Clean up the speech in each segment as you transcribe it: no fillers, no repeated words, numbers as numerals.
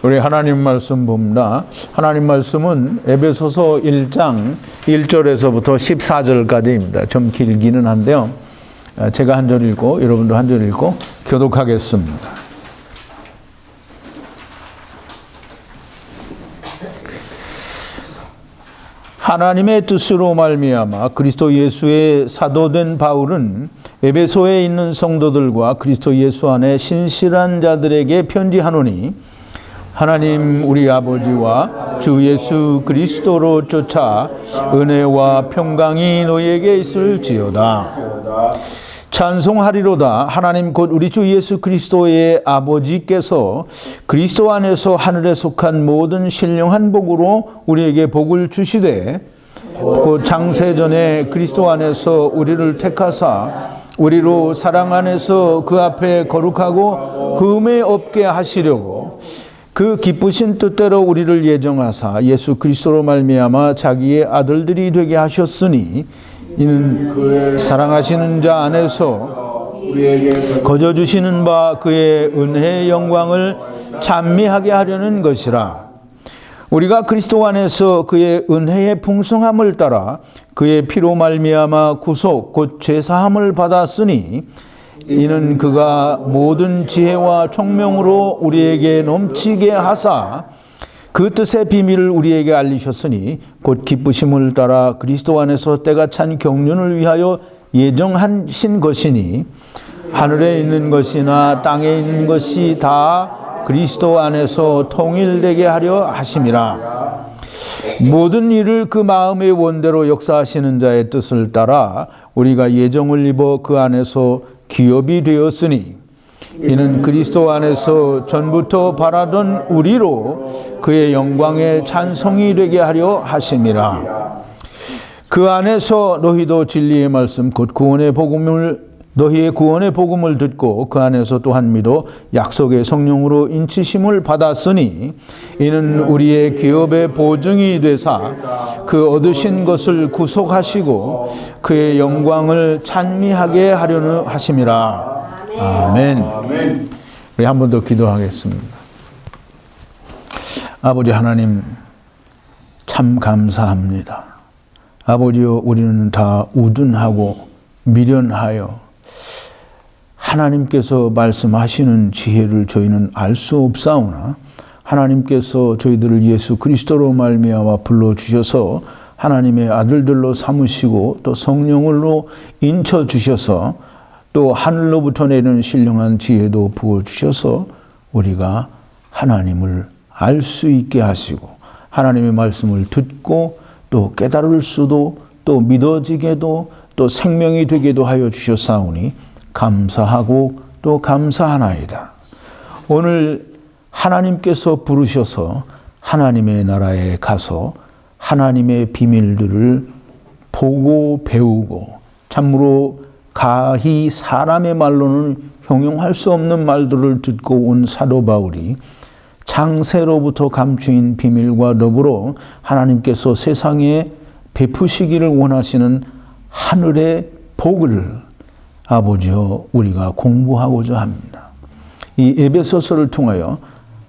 우리 하나님 말씀 봅니다. 하나님 말씀은 에베소서 1장 1절에서부터 14절까지입니다. 좀 길기는 한데요. 제가 한 절 읽고 여러분도 한 절 읽고 교독하겠습니다. 하나님의 뜻으로 말미암아 그리스도 예수의 사도된 바울은 에베소에 있는 성도들과 그리스도 예수 안에 신실한 자들에게 편지하노니 하나님 우리 아버지와 주 예수 그리스도로 쫓아 은혜와 평강이 너희에게 있을지어다. 찬송하리로다. 하나님 곧 우리 주 예수 그리스도의 아버지께서 그리스도 안에서 하늘에 속한 모든 신령한 복으로 우리에게 복을 주시되 곧 창세전에 그리스도 안에서 우리를 택하사 우리로 사랑 안에서 그 앞에 거룩하고 흠에 없게 하시려고 그 기쁘신 뜻대로 우리를 예정하사 예수 그리스도로 말미암아 자기의 아들들이 되게 하셨으니 이는 사랑하시는 자 안에서 거저 주시는 바 그의 은혜의 영광을 찬미하게 하려는 것이라. 우리가 그리스도 안에서 그의 은혜의 풍성함을 따라 그의 피로 말미암아 구속 곧 죄사함을 받았으니 이는 그가 모든 지혜와 총명으로 우리에게 넘치게 하사 그 뜻의 비밀을 우리에게 알리셨으니 곧 기쁘심을 따라 그리스도 안에서 때가 찬 경륜을 위하여 예정하신 것이니 하늘에 있는 것이나 땅에 있는 것이 다 그리스도 안에서 통일되게 하려 하심이라. 모든 일을 그 마음의 원대로 역사하시는 자의 뜻을 따라 우리가 예정을 입어 그 안에서 기업이 되었으니 이는 그리스도 안에서 전부터 바라던 우리로 그의 영광의 찬송이 되게 하려 하심이라. 그 안에서 너희도 진리의 말씀 곧 구원의 복음을 너희의 구원의 복음을 듣고 그 안에서 또한 믿어 약속의 성령으로 인치심을 받았으니 이는 우리의 기업의 보증이 되사 그 얻으신 것을 구속하시고 그의 영광을 찬미하게 하려는 하심이라. 아멘. 우리 한 번 더 기도하겠습니다. 아버지 하나님 참 감사합니다. 아버지여 우리는 다 우둔하고 미련하여 하나님께서 말씀하시는 지혜를 저희는 알 수 없사오나 하나님께서 저희들을 예수 그리스도로 말미암아 불러주셔서 하나님의 아들들로 삼으시고 또 성령으로 인쳐주셔서 또 하늘로부터 내리는 신령한 지혜도 부어주셔서 우리가 하나님을 알 수 있게 하시고 하나님의 말씀을 듣고 또 깨달을 수도 또 믿어지게도 또 생명이 되게도 하여 주셨사오니 감사하고 또 감사하나이다. 오늘 하나님께서 부르셔서 하나님의 나라에 가서 하나님의 비밀들을 보고 배우고 참으로 가히 사람의 말로는 형용할 수 없는 말들을 듣고 온 사도 바울이 창세로부터 감추인 비밀과 더불어 하나님께서 세상에 베푸시기를 원하시는 하늘의 복을 아버지여 우리가 공부하고자 합니다. 이 에베소서를 통하여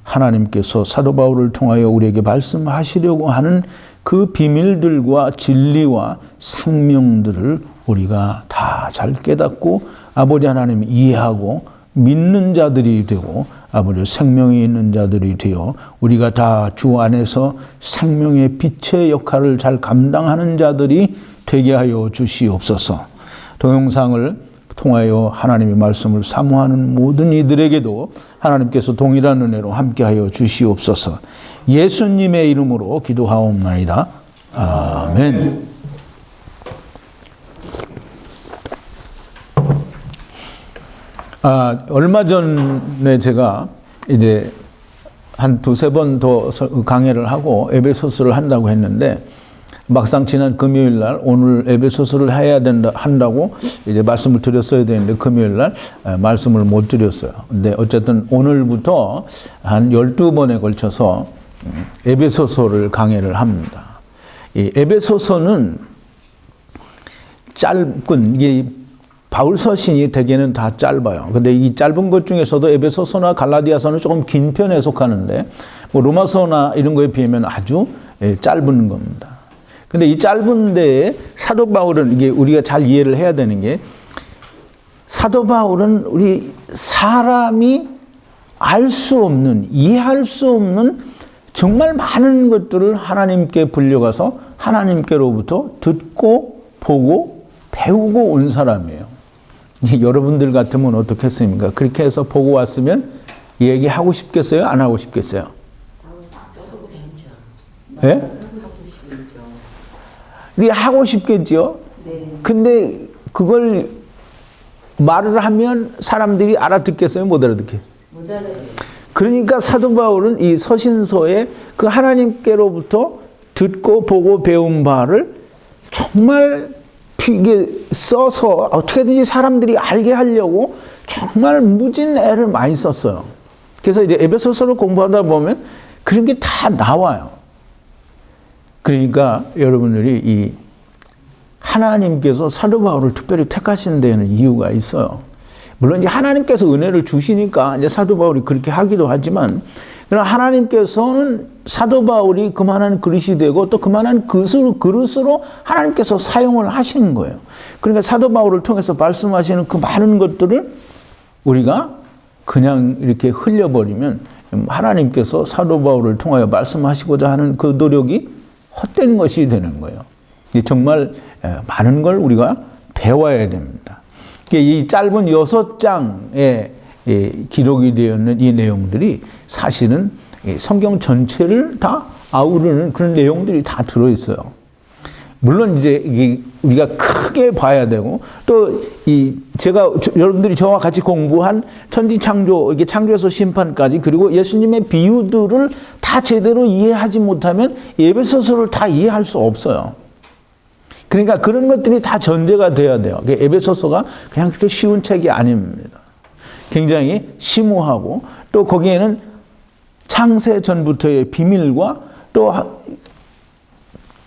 하나님께서 사도 바울을 통하여 우리에게 말씀하시려고 하는 그 비밀들과 진리와 생명들을 우리가 다 잘 깨닫고 아버지 하나님 이해하고 믿는 자들이 되고 아버지 생명이 있는 자들이 되어 우리가 다 주 안에서 생명의 빛의 역할을 잘 감당하는 자들이 되게 하여 주시옵소서. 동영상을 통하여 하나님의 말씀을 사모하는 모든 이들에게도 하나님께서 동일한 은혜로 함께하여 주시옵소서. 예수님의 이름으로 기도하옵나이다. 아멘. 얼마 전에 제가 이제 한 두세 번 더 강해를 하고 에베소서를 한다고 했는데 막상 지난 금요일 날 오늘 에베소서를 해야 한다고 이제 말씀을 드렸어야 되는데 금요일 날 말씀을 못 드렸어요. 근데 어쨌든 오늘부터 한 12번에 걸쳐서 에베소서를 강해를 합니다. 이 에베소서는 짧은 이게 바울 서신이 대개는 다 짧아요. 근데 이 짧은 것 중에서도 에베소서나 갈라디아서는 조금 긴 편에 속하는데 뭐 로마서나 이런 거에 비하면 아주 짧은 겁니다. 근데 이 짧은데 사도 바울은 이게 우리가 잘 이해를 해야 되는 게 사도 바울은 우리 사람이 알 수 없는, 이해할 수 없는 정말 많은 것들을 하나님께 불려가서 하나님께로부터 듣고 보고 배우고 온 사람이에요. 여러분들 같으면 어떻겠습니까? 그렇게 해서 보고 왔으면 얘기하고 싶겠어요? 안 하고 싶겠어요? 예? 네, 하고 싶겠죠? 근데 그걸 말을 하면 사람들이 알아듣겠어요? 못 알아듣게? 그러니까 사도 바울은 이 서신서에 그 하나님께로부터 듣고 보고 배운 바를 정말 이게 써서 어떻게든지 사람들이 알게 하려고 정말 무진 애를 많이 썼어요. 그래서 이제 에베소서를 공부하다 보면 그런 게 다 나와요. 그러니까 여러분들이 이 하나님께서 사도 바울을 특별히 택하신 데에는 이유가 있어요. 물론 이제 하나님께서 은혜를 주시니까 이제 사도 바울이 그렇게 하기도 하지만, 그러나 하나님께서는 사도 바울이 그만한 그릇이 되고 또 그만한 그릇으로 하나님께서 사용을 하시는 거예요. 그러니까 사도 바울을 통해서 말씀하시는 그 많은 것들을 우리가 그냥 이렇게 흘려버리면 하나님께서 사도 바울을 통하여 말씀하시고자 하는 그 노력이 헛된 것이 되는 거예요. 정말 많은 걸 우리가 배워야 됩니다. 이 짧은 6장에 기록이 되어 있는 이 내용들이 사실은 성경 전체를 다 아우르는 그런 내용들이 다 들어있어요. 물론 이제 우리가 크게 봐야 되고, 또 제가 여러분들이 저와 같이 공부한 천지창조, 이게 창조에서 심판까지, 그리고 예수님의 비유들을 다 제대로 이해하지 못하면 에베소서를 다 이해할 수 없어요. 그러니까 그런 것들이 다 전제가 돼야 돼요. 에베소서가 그냥 그렇게 쉬운 책이 아닙니다. 굉장히 심오하고, 또 거기에는 창세 전부터의 비밀과 또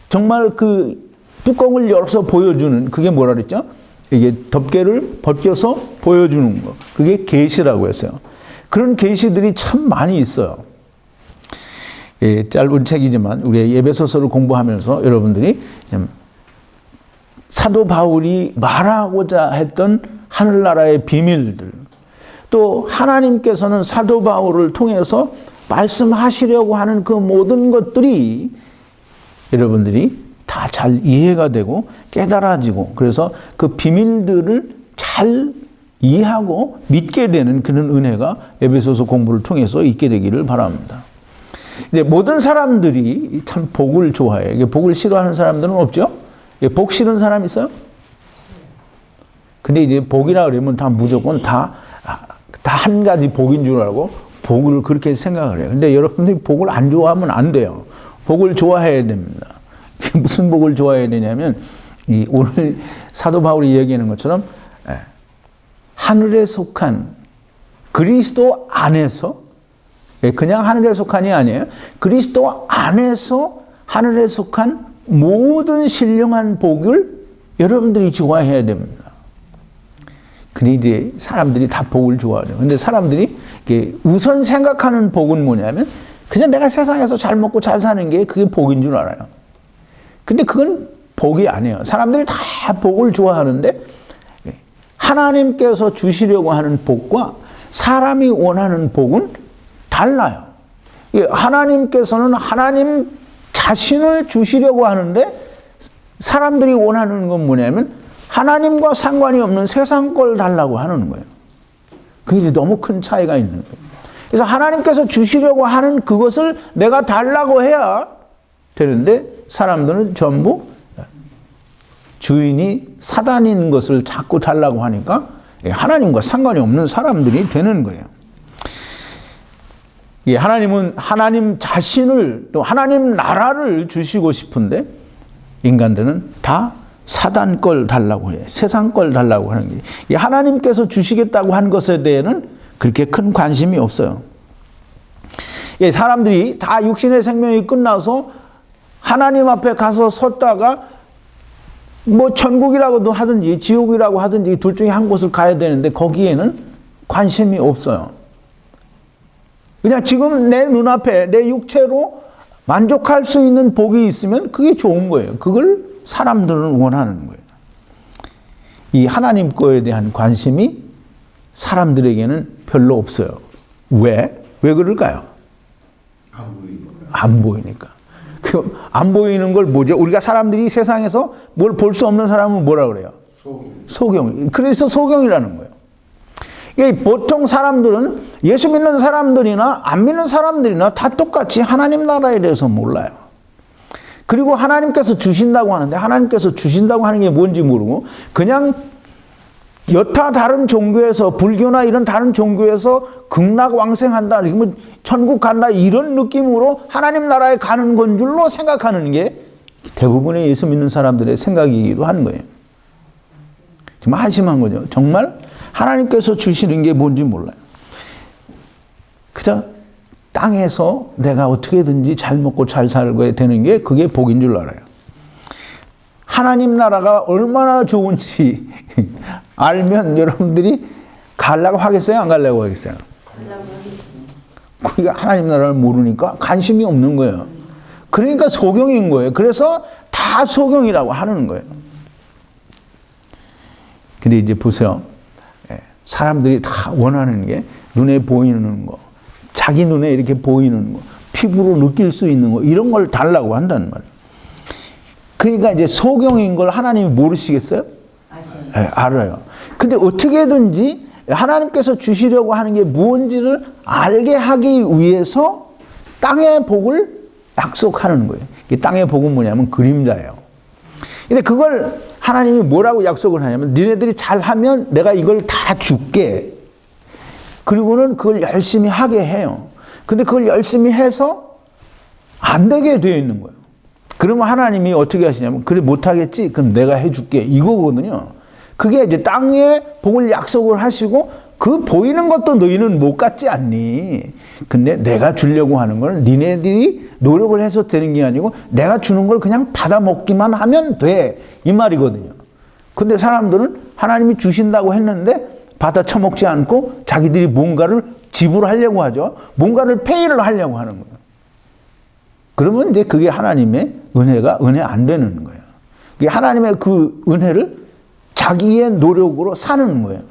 정말 그 뚜껑을 열어서 보여주는, 그게 뭐라 그랬죠? 이게 덮개를 벗겨서 보여주는 거. 그게 계시라고 했어요. 그런 계시들이 참 많이 있어요. 짧은 책이지만 우리 에베소서를 공부하면서 여러분들이 좀 사도 바울이 말하고자 했던 하늘나라의 비밀들, 또 하나님께서는 사도 바울을 통해서 말씀하시려고 하는 그 모든 것들이 여러분들이 다 잘 이해가 되고 깨달아지고, 그래서 그 비밀들을 잘 이해하고 믿게 되는 그런 은혜가 에베소서 공부를 통해서 있게 되기를 바랍니다. 이제 모든 사람들이 참 복을 좋아해요. 복을 싫어하는 사람들은 없죠? 복 싫은 사람 있어요? 근데 이제 복이라 그러면 다 무조건 다 한 가지 복인 줄 알고 복을 그렇게 생각을 해요. 근데 여러분들이 복을 안 좋아하면 안 돼요. 복을 좋아해야 됩니다. 무슨 복을 좋아해야 되냐면, 오늘 사도 바울이 얘기하는 것처럼 하늘에 속한 그리스도 안에서, 그냥 하늘에 속한이 아니에요. 그리스도 안에서 하늘에 속한 모든 신령한 복을 여러분들이 좋아해야 됩니다. 근데 이제 사람들이 다 복을 좋아해요. 근데 사람들이 우선 생각하는 복은 뭐냐면, 그냥 내가 세상에서 잘 먹고 잘 사는 게 그게 복인 줄 알아요. 근데 그건 복이 아니에요. 사람들이 다 복을 좋아하는데 하나님께서 주시려고 하는 복과 사람이 원하는 복은 달라요. 하나님께서는 하나님 자신을 주시려고 하는데, 사람들이 원하는 건 뭐냐면 하나님과 상관이 없는 세상 걸 달라고 하는 거예요. 그게 너무 큰 차이가 있는 거예요. 그래서 하나님께서 주시려고 하는 그것을 내가 달라고 해야 되는데, 사람들은 전부 주인이 사단인 것을 자꾸 달라고 하니까 하나님과 상관이 없는 사람들이 되는 거예요. 하나님은 하나님 자신을, 또 하나님 나라를 주시고 싶은데 인간들은 다 사단 걸 달라고 해요. 세상 걸 달라고 하는 게, 하나님께서 주시겠다고 한 것에 대해서는 그렇게 큰 관심이 없어요. 사람들이 다 육신의 생명이 끝나서 하나님 앞에 가서 섰다가 뭐 천국이라고도 하든지 지옥이라고 하든지 둘 중에 한 곳을 가야 되는데 거기에는 관심이 없어요. 그냥 지금 내 눈앞에 내 육체로 만족할 수 있는 복이 있으면 그게 좋은 거예요. 그걸 사람들은 원하는 거예요. 이 하나님 거에 대한 관심이 사람들에게는 별로 없어요. 왜? 왜 그럴까요? 안 보이니까. 안 보이는 걸 뭐죠? 우리가 사람들이 세상에서 뭘 볼 수 없는 사람은 뭐라 그래요? 소경. 그래서 소경이라는 거예요. 보통 사람들은 예수 믿는 사람들이나 안 믿는 사람들이나 다 똑같이 하나님 나라에 대해서 몰라요. 그리고 하나님께서 주신다고 하는데 하나님께서 주신다고 하는 게 뭔지 모르고 그냥 여타 다른 종교에서 불교나 이런 다른 종교에서 극락왕생한다, 그러면 천국 간다 이런 느낌으로 하나님 나라에 가는 건 줄로 생각하는 게 대부분의 예수 믿는 사람들의 생각이기도 하는 거예요. 정말 한심한 거죠. 정말 하나님께서 주시는 게 뭔지 몰라요. 그저 땅에서 내가 어떻게든지 잘 먹고 잘 살게 되는 게 그게 복인 줄 알아요. 하나님 나라가 얼마나 좋은지 알면 여러분들이 가려고 하겠어요? 안 가려고 하겠어요? 그러니까 하나님 나라를 모르니까 관심이 없는 거예요. 그러니까 소경인 거예요. 그래서 다 소경이라고 하는 거예요. 근데 이제 보세요. 사람들이 다 원하는 게 눈에 보이는 거, 자기 눈에 이렇게 보이는 거, 피부로 느낄 수 있는 거, 이런 걸 달라고 한다는 말이에요. 그러니까 이제 소경인 걸 하나님이 모르시겠어요? 네, 알아요. 근데 어떻게든지 하나님께서 주시려고 하는 게 무엇인지를 알게 하기 위해서 땅의 복을 약속하는 거예요. 땅의 복은 뭐냐면 그림자예요. 근데 그걸 하나님이 뭐라고 약속을 하냐면 니네들이 잘하면 내가 이걸 다 줄게. 그리고는 그걸 열심히 하게 해요. 근데 그걸 열심히 해서 안 되게 되어 있는 거예요. 그러면 하나님이 어떻게 하시냐면 그래 못하겠지? 그럼 내가 해줄게. 이거거든요. 그게 이제 땅에 복을 약속을 하시고 그 보이는 것도 너희는 못 갖지 않니? 근데 내가 주려고 하는 건 니네들이 노력을 해서 되는 게 아니고 내가 주는 걸 그냥 받아 먹기만 하면 돼. 이 말이거든요. 근데 사람들은 하나님이 주신다고 했는데 받아 처먹지 않고 자기들이 뭔가를 지불하려고 하죠. 뭔가를 페이를 하려고 하는 거예요. 그러면 이제 그게 하나님의 은혜가 은혜 안 되는 거예요. 하나님의 그 은혜를 자기의 노력으로 사는 거예요.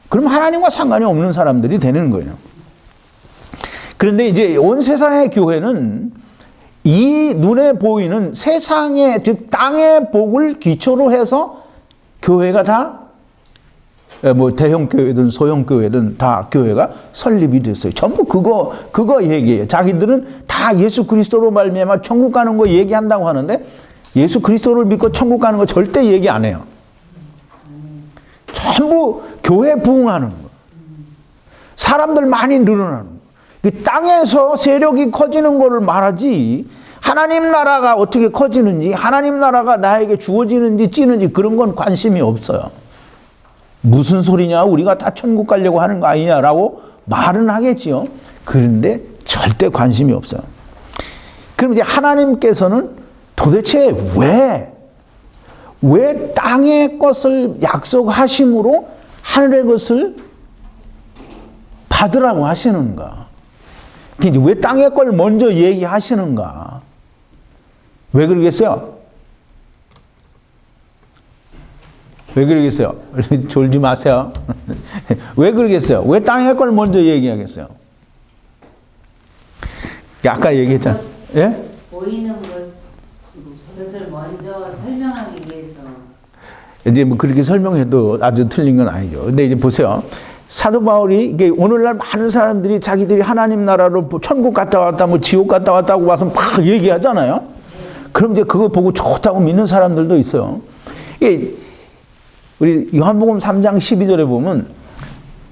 그럼 하나님과 상관이 없는 사람들이 되는 거예요. 그런데 이제 온 세상의 교회는 이 눈에 보이는 세상의, 즉 땅의 복을 기초로 해서 교회가 다 뭐 대형 교회든 소형 교회든 다 교회가 설립이 됐어요. 전부 그거 얘기해요. 자기들은 다 예수 그리스도로 말미암아 천국 가는 거 얘기한다고 하는데 예수 그리스도를 믿고 천국 가는 거 절대 얘기 안 해요. 전부 교회 부흥하는 거. 사람들 많이 늘어나는 거. 땅에서 세력이 커지는 거를 말하지 하나님 나라가 어떻게 커지는지 하나님 나라가 나에게 주어지는지 찌는지 그런 건 관심이 없어요. 무슨 소리냐? 우리가 다 천국 가려고 하는 거 아니냐라고 말은 하겠지요. 그런데 절대 관심이 없어요. 그럼 이제 하나님께서는 도대체 왜 땅의 것을 약속하심으로 하늘의 것을 받으라고 하시는가? 왜 땅의 걸 먼저 얘기하시는가? 왜 그러겠어요? 왜 그러겠어요? 졸지 마세요. 왜 그러겠어요? 왜 땅의 걸 먼저 얘기하겠어요? 아까 얘기했잖아요. 예? 보이는 것을 먼저 설명하기 위해서. 이제 뭐 그렇게 설명해도 아주 틀린 건 아니죠. 근데 이제 보세요. 사도 바울이 이게 오늘날 많은 사람들이 자기들이 하나님 나라로 천국 갔다 왔다, 뭐 지옥 갔다 왔다고 와서 막 얘기하잖아요. 그럼 이제 그거 보고 좋다고 믿는 사람들도 있어요. 이게 우리 요한복음 3장 12절에 보면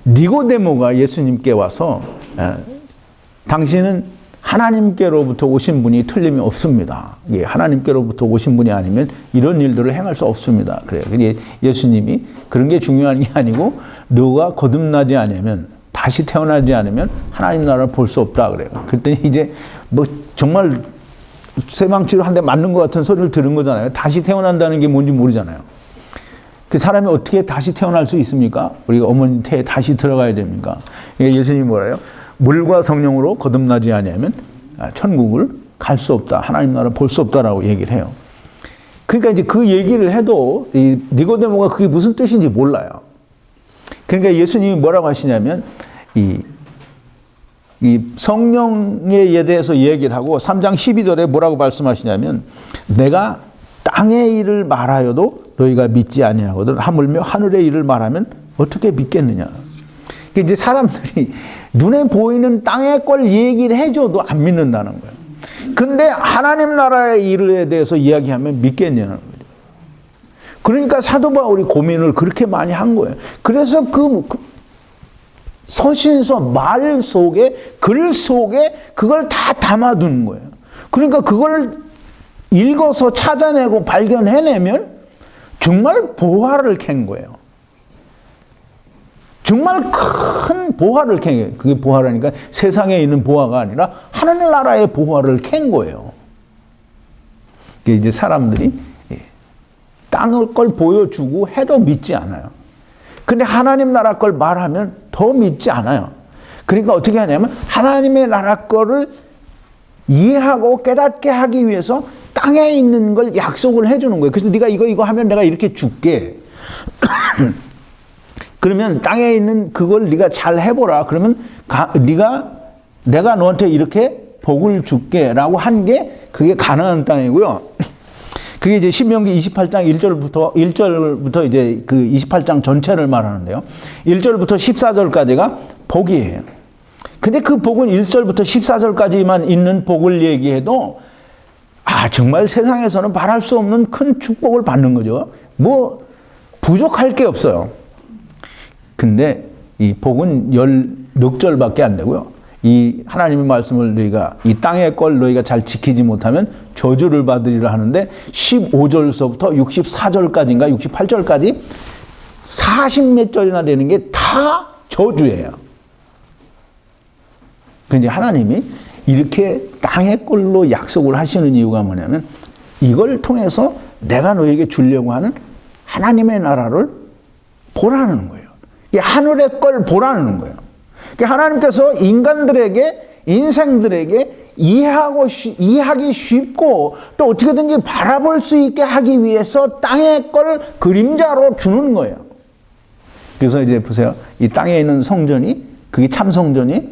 니고데모가 예수님께 와서 당신은 하나님께로부터 오신 분이 틀림이 없습니다. 하나님께로부터 오신 분이 아니면 이런 일들을 행할 수 없습니다. 그래요. 예수님이 그런 게 중요한 게 아니고 너가 거듭나지 않으면 다시 태어나지 않으면 하나님 나라를 볼 수 없다 그래요. 그랬더니 이제 뭐 정말 쇠망치로 한 대 맞는 것 같은 소리를 들은 거잖아요. 다시 태어난다는 게 뭔지 모르잖아요. 그 사람이 어떻게 다시 태어날 수 있습니까? 우리가 어머니 태에 다시 들어가야 됩니까? 예수님이 뭐래요? 물과 성령으로 거듭나지 아니하면 천국을 갈 수 없다. 하나님 나라 볼 수 없다라고 얘기를 해요. 그러니까 이제 그 얘기를 해도 이 니고데모가 그게 무슨 뜻인지 몰라요. 그러니까 예수님이 뭐라고 하시냐면 이 성령에 대해서 얘기를 하고 3장 12절에 뭐라고 말씀하시냐면 내가 땅의 일을 말하여도 너희가 믿지 아니하거든 하물며 하늘의 일을 말하면 어떻게 믿겠느냐. 그러니까 이제 사람들이 눈에 보이는 땅의 걸 얘기를 해줘도 안 믿는다는 거예요. 근데 하나님 나라의 일에 대해서 이야기하면 믿겠냐는 거죠. 그러니까 사도 바울이 고민을 그렇게 많이 한 거예요. 그래서 그 서신서 말 속에 글 속에 그걸 다 담아둔 거예요. 그러니까 그걸 읽어서 찾아내고 발견해내면 정말 보화를 캔 거예요. 정말 큰 보화를 캔 거예요. 그게 보화라니까 세상에 있는 보화가 아니라 하늘나라의 보화를 캔 거예요. 이제 사람들이 땅을 걸 보여주고 해도 믿지 않아요. 근데 하나님 나라 걸 말하면 더 믿지 않아요. 그러니까 어떻게 하냐면 하나님의 나라 거를 이해하고 깨닫게 하기 위해서 땅에 있는 걸 약속을 해주는 거예요. 그래서 네가 이거 하면 내가 이렇게 줄게. 그러면 땅에 있는 그걸 네가 잘 해보라. 그러면 내가 너한테 이렇게 복을 줄게라고 한 게 그게 가나안 땅이고요. 그게 이제 신명기 28장 1절부터 이제 그 28장 전체를 말하는데요. 1절부터 14절까지가 복이에요. 근데 그 복은 1절부터 14절까지만 있는 복을 얘기해도 정말 세상에서는 말할 수 없는 큰 축복을 받는 거죠. 뭐 부족할 게 없어요. 근데 이 복은 16절밖에 안 되고요. 이 하나님의 말씀을 너희가 이 땅의 걸 너희가 잘 지키지 못하면 저주를 받으리라 하는데 15절서부터 64절까지인가 68절까지 40몇 절이나 되는 게 다 저주예요. 근데 하나님이 이렇게 땅의 꼴로 약속을 하시는 이유가 뭐냐면 이걸 통해서 내가 너에게 주려고 하는 하나님의 나라를 보라는 거예요. 하늘의 걸 보라는 거예요. 하나님께서 인간들에게 인생들에게 이해하기 쉽고 또 어떻게든지 바라볼 수 있게 하기 위해서 땅의 걸 그림자로 주는 거예요. 그래서 이제 보세요. 이 땅에 있는 성전이 그게 참 성전이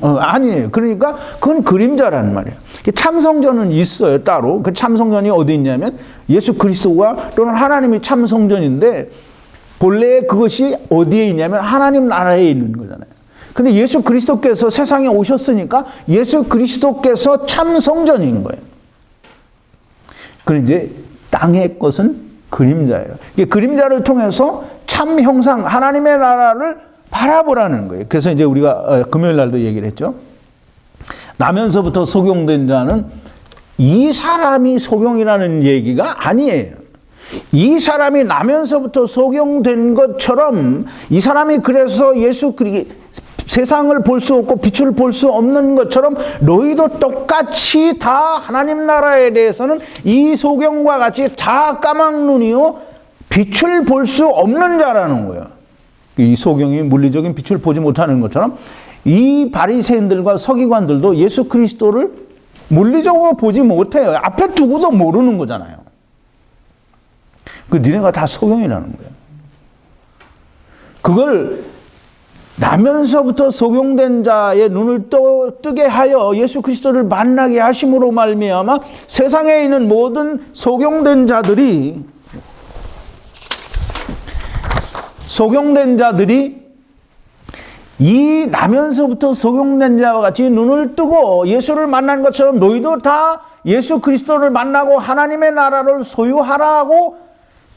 아니에요. 그러니까 그건 그림자라는 말이에요. 참 성전은 있어요. 따로. 그 참 성전이 어디 있냐면 예수 그리스도가 또는 하나님이 참 성전인데 본래 그것이 어디에 있냐면 하나님 나라에 있는 거잖아요. 근데 예수 그리스도께서 세상에 오셨으니까 예수 그리스도께서 참 성전인 거예요. 그런데 이제 땅의 것은 그림자예요. 그림자를 통해서 참 형상 하나님의 나라를 바라보라는 거예요. 그래서 이제 우리가 금요일 날도 얘기를 했죠. 나면서부터 속용된 자는 이 사람이 속용이라는 얘기가 아니에요. 이 사람이 나면서부터 속용된 것처럼 이 사람이 그래서 세상을 볼 수 없고 빛을 볼 수 없는 것처럼 너희도 똑같이 다 하나님 나라에 대해서는 이 소경과 같이 다 까막눈이요 빛을 볼 수 없는 자라는 거예요. 이 소경이 물리적인 빛을 보지 못하는 것처럼 이 바리새인들과 서기관들도 예수 그리스도를 물리적으로 보지 못해요. 앞에 두고도 모르는 거잖아요. 니네가 다 소경이라는 거예요. 그걸 나면서부터 속용된 자의 눈을 뜨게 하여 예수 그리스도를 만나게 하심으로 말미암아 세상에 있는 모든 속용된 자들이 이 나면서부터 속용된 자와 같이 눈을 뜨고 예수를 만난 것처럼 너희도 다 예수 그리스도를 만나고 하나님의 나라를 소유하라고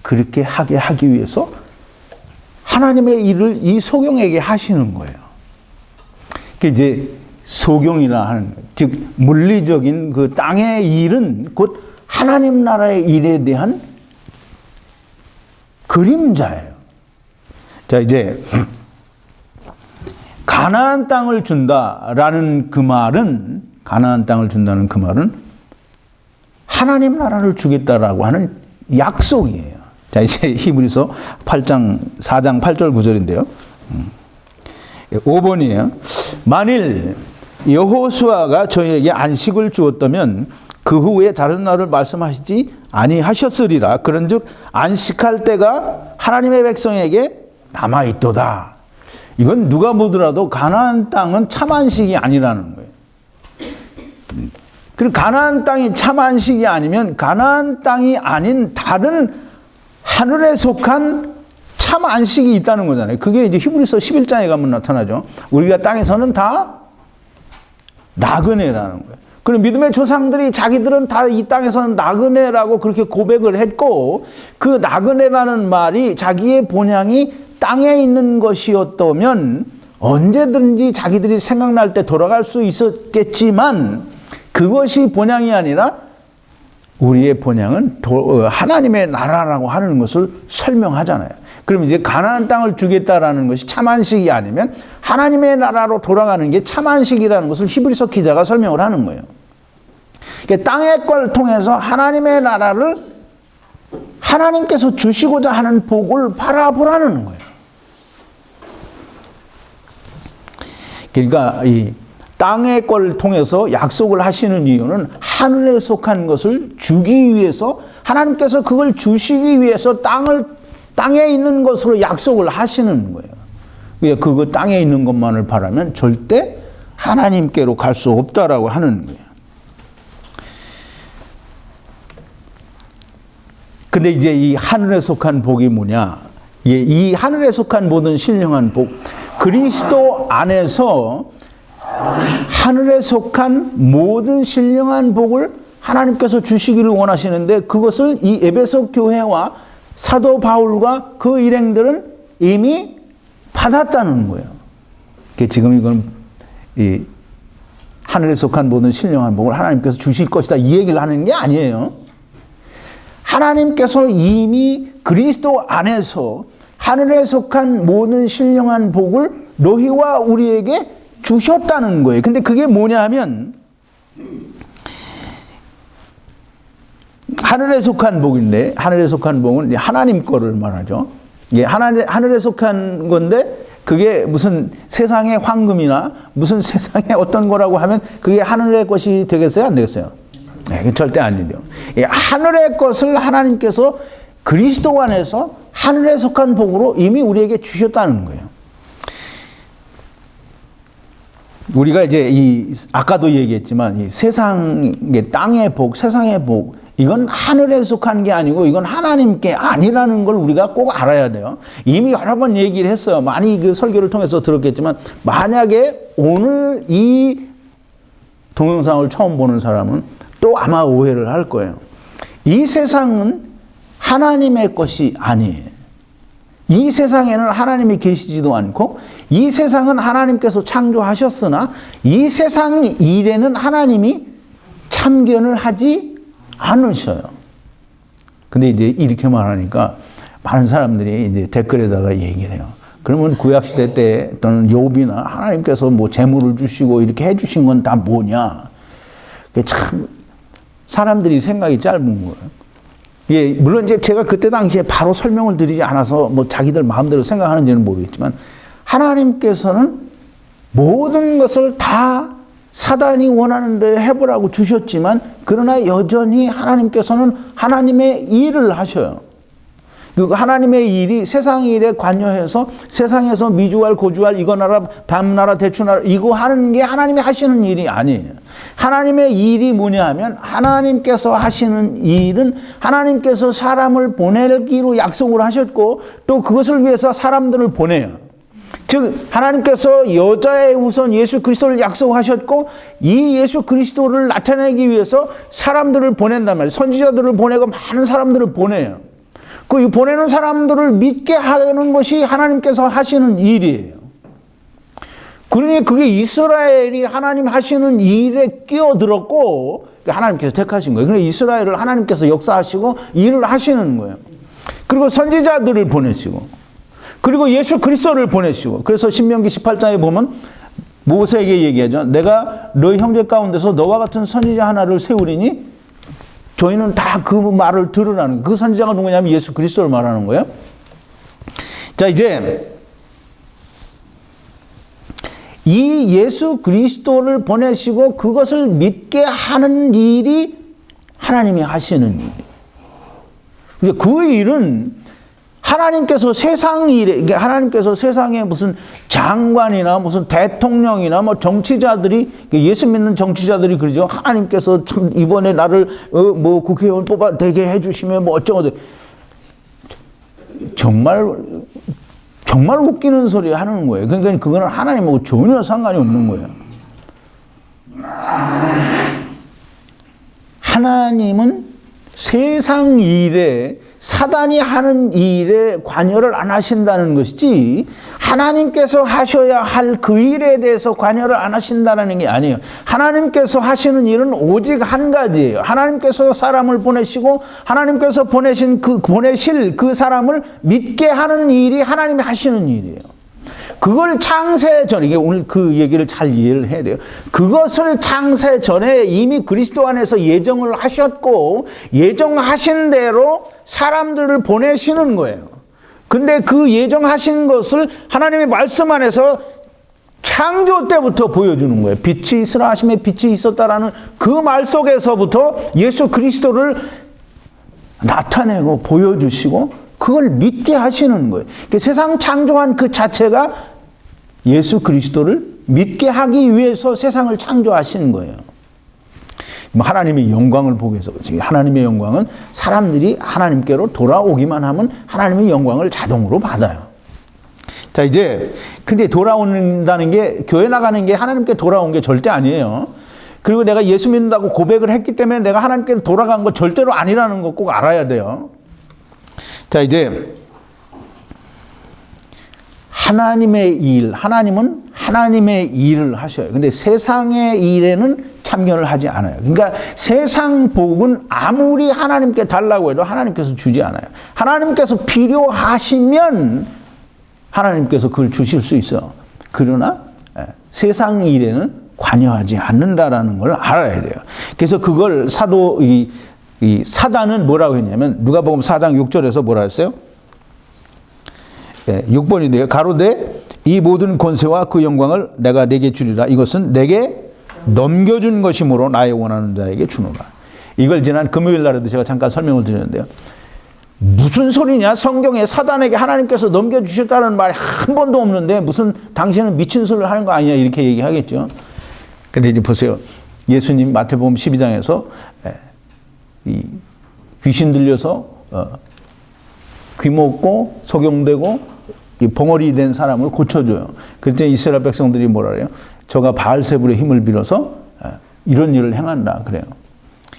그렇게 하기 위해서 하나님의 일을 이 소경에게 하시는 거예요. 그게 이제 소경이라 하는, 즉 물리적인 그 땅의 일은 곧 하나님 나라의 일에 대한 그림자예요. 자, 이제 가나안 땅을 준다라는 그 말은 하나님 나라를 주겠다라고 하는 약속이에요. 자, 이제 히브리서 4장 8절 9절인데요. 5번이에요. 만일 여호수아가 저희에게 안식을 주었다면 그 후에 다른 날을 말씀하시지 아니하셨으리라. 그런즉 안식할 때가 하나님의 백성에게 남아있도다. 이건 누가 보더라도 가나안 땅은 참 안식이 아니라는 거예요. 그리고 가나안 땅이 참 안식이 아니면 가나안 땅이 아닌 다른 하늘에 속한 참 안식이 있다는 거잖아요. 그게 이제 히브리서 11장에 가면 나타나죠. 우리가 땅에서는 다 나그네라는 거예요. 그럼 믿음의 조상들이 자기들은 다 이 땅에서는 나그네라고 그렇게 고백을 했고, 그 나그네라는 말이 자기의 본향이 땅에 있는 것이었다면 언제든지 자기들이 생각날 때 돌아갈 수 있었겠지만, 그것이 본향이 아니라 우리의 본향은 하나님의 나라라고 하는 것을 설명하잖아요. 그럼 이제 가나안 땅을 주겠다라는 것이 참 안식이 아니면 하나님의 나라로 돌아가는 게 참 안식이라는 것을 히브리서 기자가 설명을 하는 거예요. 그러니까 땅의 걸 통해서 하나님의 나라를 하나님께서 주시고자 하는 복을 바라보라는 거예요. 그러니까 이 땅의 걸 통해서 약속을 하시는 이유는 하늘에 속한 것을 주기 위해서, 하나님께서 그걸 주시기 위해서 땅에 있는 것으로 약속을 하시는 거예요. 그러니까 그거 땅에 있는 것만을 바라면 절대 하나님께로 갈 수 없다라고 하는 거예요. 근데 이제 이 하늘에 속한 복이 뭐냐? 이 하늘에 속한 모든 신령한 복, 그리스도 안에서 하늘에 속한 모든 신령한 복을 하나님께서 주시기를 원하시는데, 그것을 이 에베소 교회와 사도 바울과 그 일행들은 이미 받았다는 거예요. 지금 이건 이 하늘에 속한 모든 신령한 복을 하나님께서 주실 것이다, 이 얘기를 하는 게 아니에요. 하나님께서 이미 그리스도 안에서 하늘에 속한 모든 신령한 복을 너희와 우리에게 주셨다는 거예요. 근데 그게 뭐냐 하면 하늘에 속한 복인데, 하늘에 속한 복은 하나님 거를 말하죠. 이게 하늘에 속한 건데, 그게 무슨 세상의 황금이나 무슨 세상의 어떤 거라고 하면 그게 하늘의 것이 되겠어요? 안 되겠어요? 네, 절대 아니죠. 하늘의 것을 하나님께서 그리스도 안에서 하늘에 속한 복으로 이미 우리에게 주셨다는 거예요. 우리가 이제 아까도 얘기했지만 이 세상의 땅의 복, 세상의 복, 이건 하늘에 속한 게 아니고 이건 하나님께 아니라는 걸 우리가 꼭 알아야 돼요. 이미 여러 번 얘기를 했어요. 많이 그 설교를 통해서 들었겠지만, 만약에 오늘 이 동영상을 처음 보는 사람은 또 아마 오해를 할 거예요. 이 세상은 하나님의 것이 아니에요. 이 세상에는 하나님이 계시지도 않고, 이 세상은 하나님께서 창조하셨으나 이 세상 일에는 하나님이 참견을 하지 않으셔요. 근데 이제 이렇게 말하니까 많은 사람들이 이제 댓글에다가 얘기를 해요. 그러면 구약시대 때 또는 욥이나 하나님께서 뭐 재물을 주시고 이렇게 해주신 건 다 뭐냐. 참 사람들이 생각이 짧은 거예요. 예, 물론 이제 제가 그때 당시에 바로 설명을 드리지 않아서 뭐 자기들 마음대로 생각하는지는 모르겠지만, 하나님께서는 모든 것을 다 사단이 원하는 대로 해보라고 주셨지만, 그러나 여전히 하나님께서는 하나님의 일을 하셔요. 그 하나님의 일이 세상 일에 관여해서 세상에서 미주알 고주알 이거 나라 밤나라 대추나라 이거 하는 게 하나님이 하시는 일이 아니에요. 하나님의 일이 뭐냐 하면, 하나님께서 하시는 일은 하나님께서 사람을 보내기로 약속을 하셨고, 또 그것을 위해서 사람들을 보내요. 즉 하나님께서 여자의 우선 예수 그리스도를 약속하셨고, 이 예수 그리스도를 나타내기 위해서 사람들을 보낸단 말이에요. 선지자들을 보내고 많은 사람들을 보내요. 그 보내는 사람들을 믿게 하는 것이 하나님께서 하시는 일이에요. 그러니 그게 이스라엘이 하나님 하시는 일에 끼어들었고 하나님께서 택하신 거예요. 그래서 이스라엘을 하나님께서 역사하시고 일을 하시는 거예요. 그리고 선지자들을 보내시고, 그리고 예수 그리스도를 보내시고. 그래서 신명기 18장에 보면 모세에게 얘기하죠. 내가 너희 형제 가운데서 너와 같은 선지자 하나를 세우리니 저희는 다 그 말을 들으라는 거예요. 그 선지자가 누구냐면 예수 그리스도를 말하는 거예요. 자, 이제 이 예수 그리스도를 보내시고 그것을 믿게 하는 일이 하나님이 하시는 일이에요. 그 일은 하나님께서 세상 일에, 하나님께서 세상에 무슨 장관이나 무슨 대통령이나 뭐 정치자들이, 예수 믿는 정치자들이 그러죠. 하나님께서 참 이번에 나를 뭐 국회의원 뽑아 되게 해주시면 뭐 어쩌고 정말 웃기는 소리 하는 거예요. 그러니까 그거는 하나님하고 전혀 상관이 없는 거예요. 하나님은 세상 일에, 사단이 하는 일에 관여를 안 하신다는 것이지, 하나님께서 하셔야 할 그 일에 대해서 관여를 안 하신다는 게 아니에요. 하나님께서 하시는 일은 오직 한 가지예요. 하나님께서 사람을 보내시고 하나님께서 보내실 그 사람을 믿게 하는 일이 하나님이 하시는 일이에요. 그걸 창세 전에, 이게 오늘 그 얘기를 잘 이해를 해야 돼요. 그것을 창세 전에 이미 그리스도 안에서 예정을 하셨고, 예정하신 대로 사람들을 보내시는 거예요. 근데 그 예정하신 것을 하나님의 말씀 안에서 창조 때부터 보여주는 거예요. 빛이 있으라 하심에 빛이 있었다라는 그 말 속에서부터 예수 그리스도를 나타내고 보여주시고 그걸 믿게 하시는 거예요. 그러니까 세상 창조한 그 자체가 예수 그리스도를 믿게 하기 위해서 세상을 창조하신 거예요. 하나님의 영광을 보기 위해서. 하나님의 영광은 사람들이 하나님께로 돌아오기만 하면 하나님의 영광을 자동으로 받아요. 자, 이제 근데 돌아온다는 게, 교회 나가는 게 하나님께 돌아온 게 절대 아니에요. 그리고 내가 예수 믿는다고 고백을 했기 때문에 내가 하나님께 돌아간 거 절대로 아니라는 거 꼭 알아야 돼요. 자, 이제 하나님의 일, 하나님은 하나님의 일을 하셔요. 근데 세상의 일에는 참여를 하지 않아요. 그러니까 세상 복은 아무리 하나님께 달라고 해도 하나님께서 주지 않아요. 하나님께서 필요하시면 하나님께서 그걸 주실 수 있어요. 그러나 세상 일에는 관여하지 않는다라는 걸 알아야 돼요. 그래서 그걸 이 사단은 뭐라고 했냐면, 누가복음 4장 6절에서 뭐라 했어요? 6번인데요. 가로되 이 모든 권세와 그 영광을 내가 내게 주리라. 이것은 내게 넘겨준 것이므로 나의 원하는 자에게 주노라. 이걸 지난 금요일 날에도 제가 잠깐 설명을 드렸는데요. 무슨 소리냐? 성경에 사단에게 하나님께서 넘겨주셨다는 말이 한 번도 없는데 무슨 당신은 미친 소리를 하는 거 아니냐 이렇게 얘기하겠죠. 근데 이제 보세요. 예수님 마태복음 12장에서 이 귀신 들려서 귀 먹고 소경되고 이 벙어리 된 사람을 고쳐줘요. 그때 이스라엘 백성들이 뭐라 그래요? 저가 바알세불의 힘을 빌어서 이런 일을 행한다 그래요.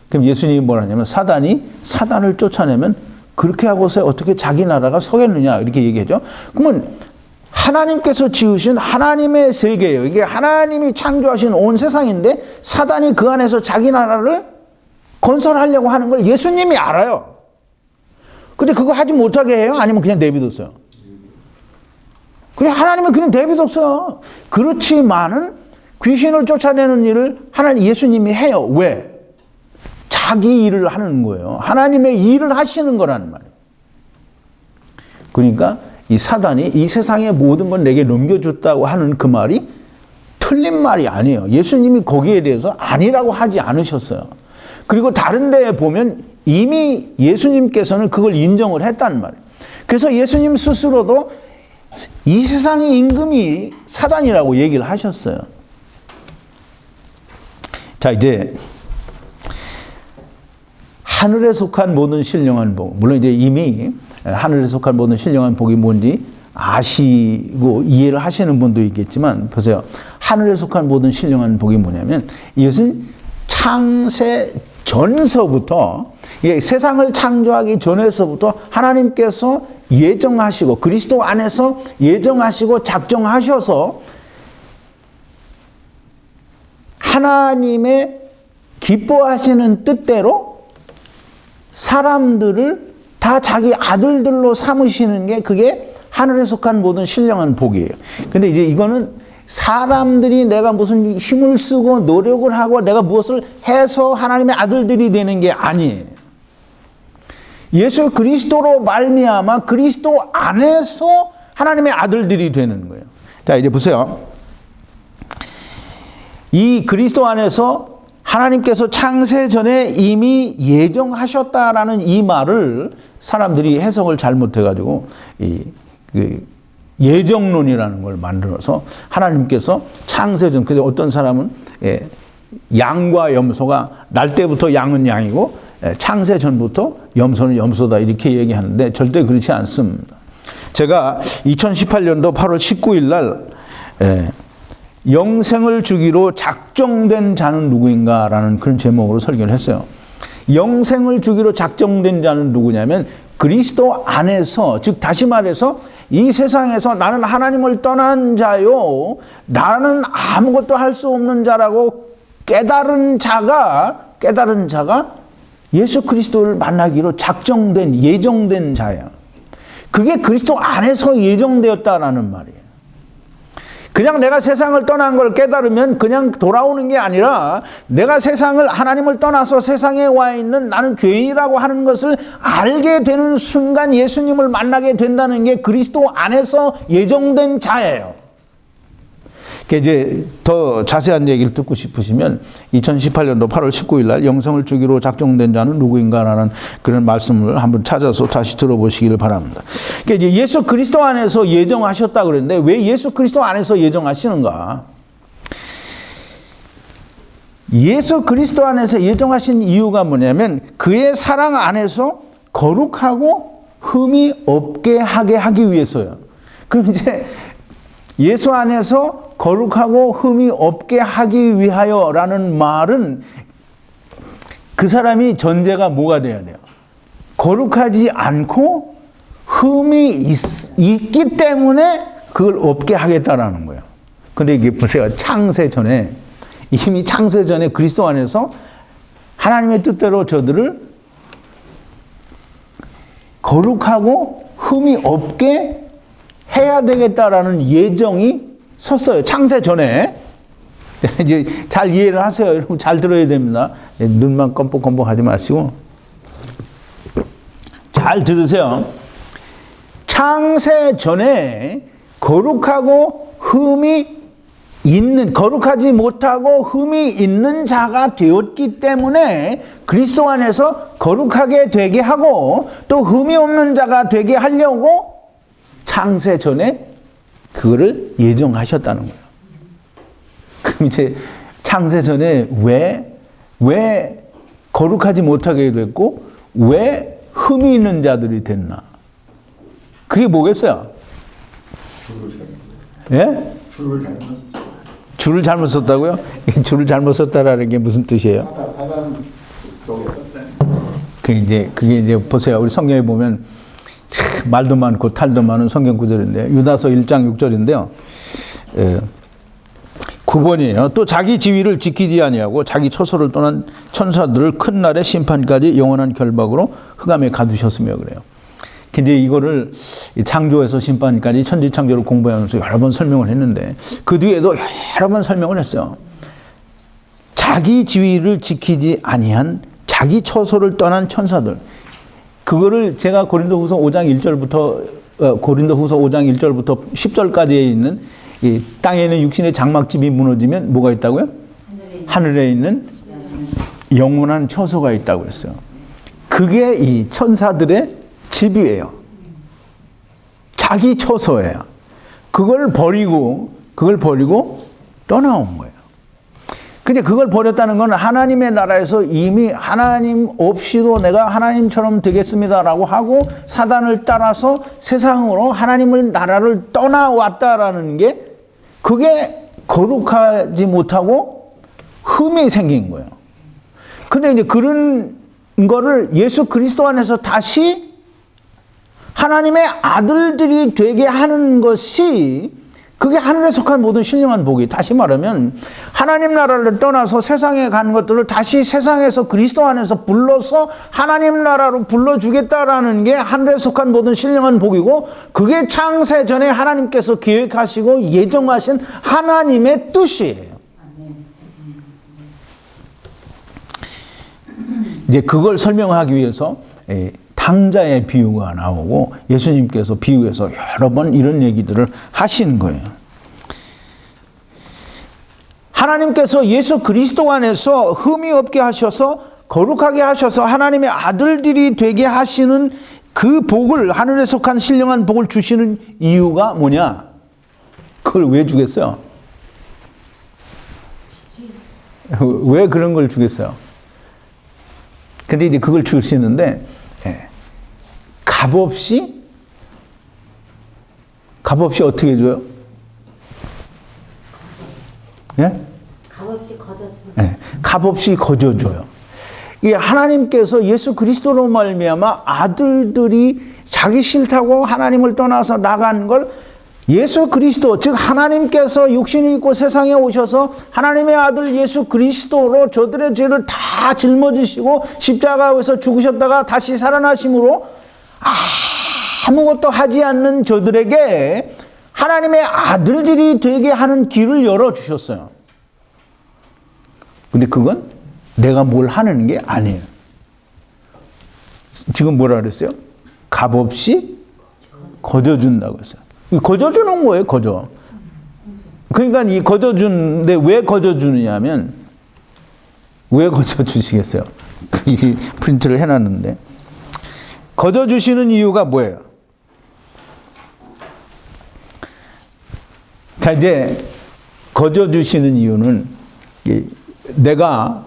그럼 예수님이 뭐라 하냐면, 사단을 쫓아내면 그렇게 하고서 어떻게 자기 나라가 서겠느냐 이렇게 얘기하죠. 그러면 하나님께서 지으신 하나님의 세계예요. 이게 하나님이 창조하신 온 세상인데 사단이 그 안에서 자기 나라를 건설하려고 하는 걸 예수님이 알아요. 근데 그거 하지 못하게 해요? 아니면 그냥 내비뒀어요? 그냥 하나님은 그냥 내비뒀어요. 그렇지만은 귀신을 쫓아내는 일을 예수님이 해요. 왜? 자기 일을 하는 거예요. 하나님의 일을 하시는 거라는 말이에요. 그러니까 이 사단이 이 세상의 모든 건 내게 넘겨줬다고 하는 그 말이 틀린 말이 아니에요. 예수님이 거기에 대해서 아니라고 하지 않으셨어요. 그리고 다른 데에 보면 이미 예수님께서는 그걸 인정을 했다는 말이에요. 그래서 예수님 스스로도 이 세상의 임금이 사단이라고 얘기를 하셨어요. 자, 이제 하늘에 속한 모든 신령한 복, 물론 이제 이미 하늘에 속한 모든 신령한 복이 뭔지 아시고 이해를 하시는 분도 있겠지만, 보세요. 하늘에 속한 모든 신령한 복이 뭐냐면, 이것은 창세 전서부터, 세상을 창조하기 전에서부터 하나님께서 예정하시고 그리스도 안에서 예정하시고 작정하셔서 하나님의 기뻐하시는 뜻대로 사람들을 다 자기 아들들로 삼으시는 게, 그게 하늘에 속한 모든 신령한 복이에요. 근데 이제 이거는 사람들이 내가 무슨 힘을 쓰고 노력을 하고 내가 무엇을 해서 하나님의 아들들이 되는 게 아니에요. 예수 그리스도로 말미암아 그리스도 안에서 하나님의 아들들이 되는 거예요. 자, 이제 보세요. 이 그리스도 안에서 하나님께서 창세 전에 이미 예정하셨다라는 이 말을 사람들이 해석을 잘못해가지고 예정론이라는 걸 만들어서 하나님께서 창세 전, 그래서 어떤 사람은 양과 염소가 날 때부터 양은 양이고 창세 전부터 염소는 염소다 이렇게 얘기하는데 절대 그렇지 않습니다. 제가 2018년도 8월 19일 날 영생을 주기로 작정된 자는 누구인가라는 그런 제목으로 설교를 했어요. 영생을 주기로 작정된 자는 누구냐면 그리스도 안에서, 즉 다시 말해서 이 세상에서 나는 하나님을 떠난 자요, 나는 아무것도 할 수 없는 자라고 깨달은 자가 예수 그리스도를 만나기로 작정된, 예정된 자야. 그게 그리스도 안에서 예정되었다라는 말이에요. 그냥 내가 세상을 떠난 걸 깨달으면 그냥 돌아오는 게 아니라 내가 세상을, 하나님을 떠나서 세상에 와 있는 나는 죄인이라고 하는 것을 알게 되는 순간 예수님을 만나게 된다는 게 그리스도 안에서 예정된 자예요. 이제 더 자세한 얘기를 듣고 싶으시면 2018년도 8월 19일 날 영생을 주기로 작정된 자는 누구인가라는 그런 말씀을 한번 찾아서 다시 들어보시기를 바랍니다. 그러니까 이제 예수 그리스도 안에서 예정하셨다 그랬는데 왜 예수 그리스도 안에서 예정하시는가? 예수 그리스도 안에서 예정하신 이유가 뭐냐면 그의 사랑 안에서 거룩하고 흠이 없게 하게 하기 위해서요. 그럼 이제 예수 안에서 거룩하고 흠이 없게 하기 위하여라는 말은 그 사람이 전제가 뭐가 돼야 돼요? 거룩하지 않고 흠이 있기 때문에 그걸 없게 하겠다라는 거예요. 근데 이게 보세요. 창세 전에, 이미 창세 전에 그리스도 안에서 하나님의 뜻대로 저들을 거룩하고 흠이 없게 해야 되겠다라는 예정이 섰어요. 창세 전에. 이제 잘 이해를 하세요. 여러분 잘 들어야 됩니다. 눈만 껌뻑껌뻑 하지 마시고. 잘 들으세요. 창세 전에 거룩하고 흠이 있는, 거룩하지 못하고 흠이 있는 자가 되었기 때문에 그리스도 안에서 거룩하게 되게 하고 또 흠이 없는 자가 되게 하려고 창세 전에 그거를 예정하셨다는 거예요. 그럼 이제 창세 전에 왜 거룩하지 못하게 됐고 왜 흠이 있는 자들이 됐나? 그게 뭐겠어요? 예? 줄을 잘못 썼다고요? 줄을 잘못 썼다라는 게 무슨 뜻이에요? 그게 이제 보세요. 우리 성경에 보면 말도 많고 탈도 많은 성경 구절인데 유다서 1장 6절인데요. 9번이에요. 또 자기 지위를 지키지 아니하고 자기 처소를 떠난 천사들을 큰 날의 심판까지 영원한 결박으로 흑암에 가두셨으며 그래요. 근데 이거를 창조에서 심판까지 천지창조를 공부하면서 여러 번 설명을 했는데 그 뒤에도 여러 번 설명을 했어요. 자기 지위를 지키지 아니한 자기 처소를 떠난 천사들. 그거를 제가 고린도후서 5장 1절부터 고린도후서 5장 1절부터 10절까지에 있는 이 땅에 있는 육신의 장막집이 무너지면 뭐가 있다고요? 하늘에 있는 영원한 처소가 있다고 했어요. 그게 이 천사들의 집이에요. 자기 처소예요. 그걸 버리고 떠나온 거예요. 근데 그걸 버렸다는 건 하나님의 나라에서 이미 하나님 없이도 내가 하나님처럼 되겠습니다라고 하고 사단을 따라서 세상으로 하나님의 나라를 떠나왔다라는 게 그게 거룩하지 못하고 흠이 생긴 거예요. 근데 이제 그런 거를 예수 그리스도 안에서 다시 하나님의 아들들이 되게 하는 것이 그게 하늘에 속한 모든 신령한 복이, 다시 말하면 하나님 나라를 떠나서 세상에 간 것들을 다시 세상에서 그리스도 안에서 불러서 하나님 나라로 불러주겠다라는 게 하늘에 속한 모든 신령한 복이고 그게 창세 전에 하나님께서 계획하시고 예정하신 하나님의 뜻이에요. 이제 그걸 설명하기 위해서 탕자의 비유가 나오고 예수님께서 비유해서 여러 번 이런 얘기들을 하신 거예요. 하나님께서 예수 그리스도 안에서 흠이 없게 하셔서 거룩하게 하셔서 하나님의 아들들이 되게 하시는 그 복을, 하늘에 속한 신령한 복을 주시는 이유가 뭐냐? 그걸 왜 주겠어요? 왜 그런 걸 주겠어요? 근데 이제 그걸 주시는데, 값없이 어떻게 줘요? 예? 값없이 거저주는. 네, 값없이 거저줘요. 이게 하나님께서 예수 그리스도로 말미암아 아들들이 자기 싫다고 하나님을 떠나서 나간 걸 예수 그리스도, 즉 하나님께서 육신을 입고 세상에 오셔서 하나님의 아들 예수 그리스도로 저들의 죄를 다 짊어지시고 십자가에서 죽으셨다가 다시 살아나심으로 아무것도 하지 않는 저들에게 하나님의 아들들이 되게 하는 길을 열어주셨어요. 근데 그건 내가 뭘 하는 게 아니에요. 지금 뭐라 그랬어요? 값없이 거저준다고 했어요. 거저주는 거예요, 거저. 그러니까 이 거저주는데 왜 거저주느냐면, 왜 거저주시겠어요? 이 프린트를 해놨는데. 거저주시는 이유가 뭐예요? 자, 이제 거저주시는 이유는 내가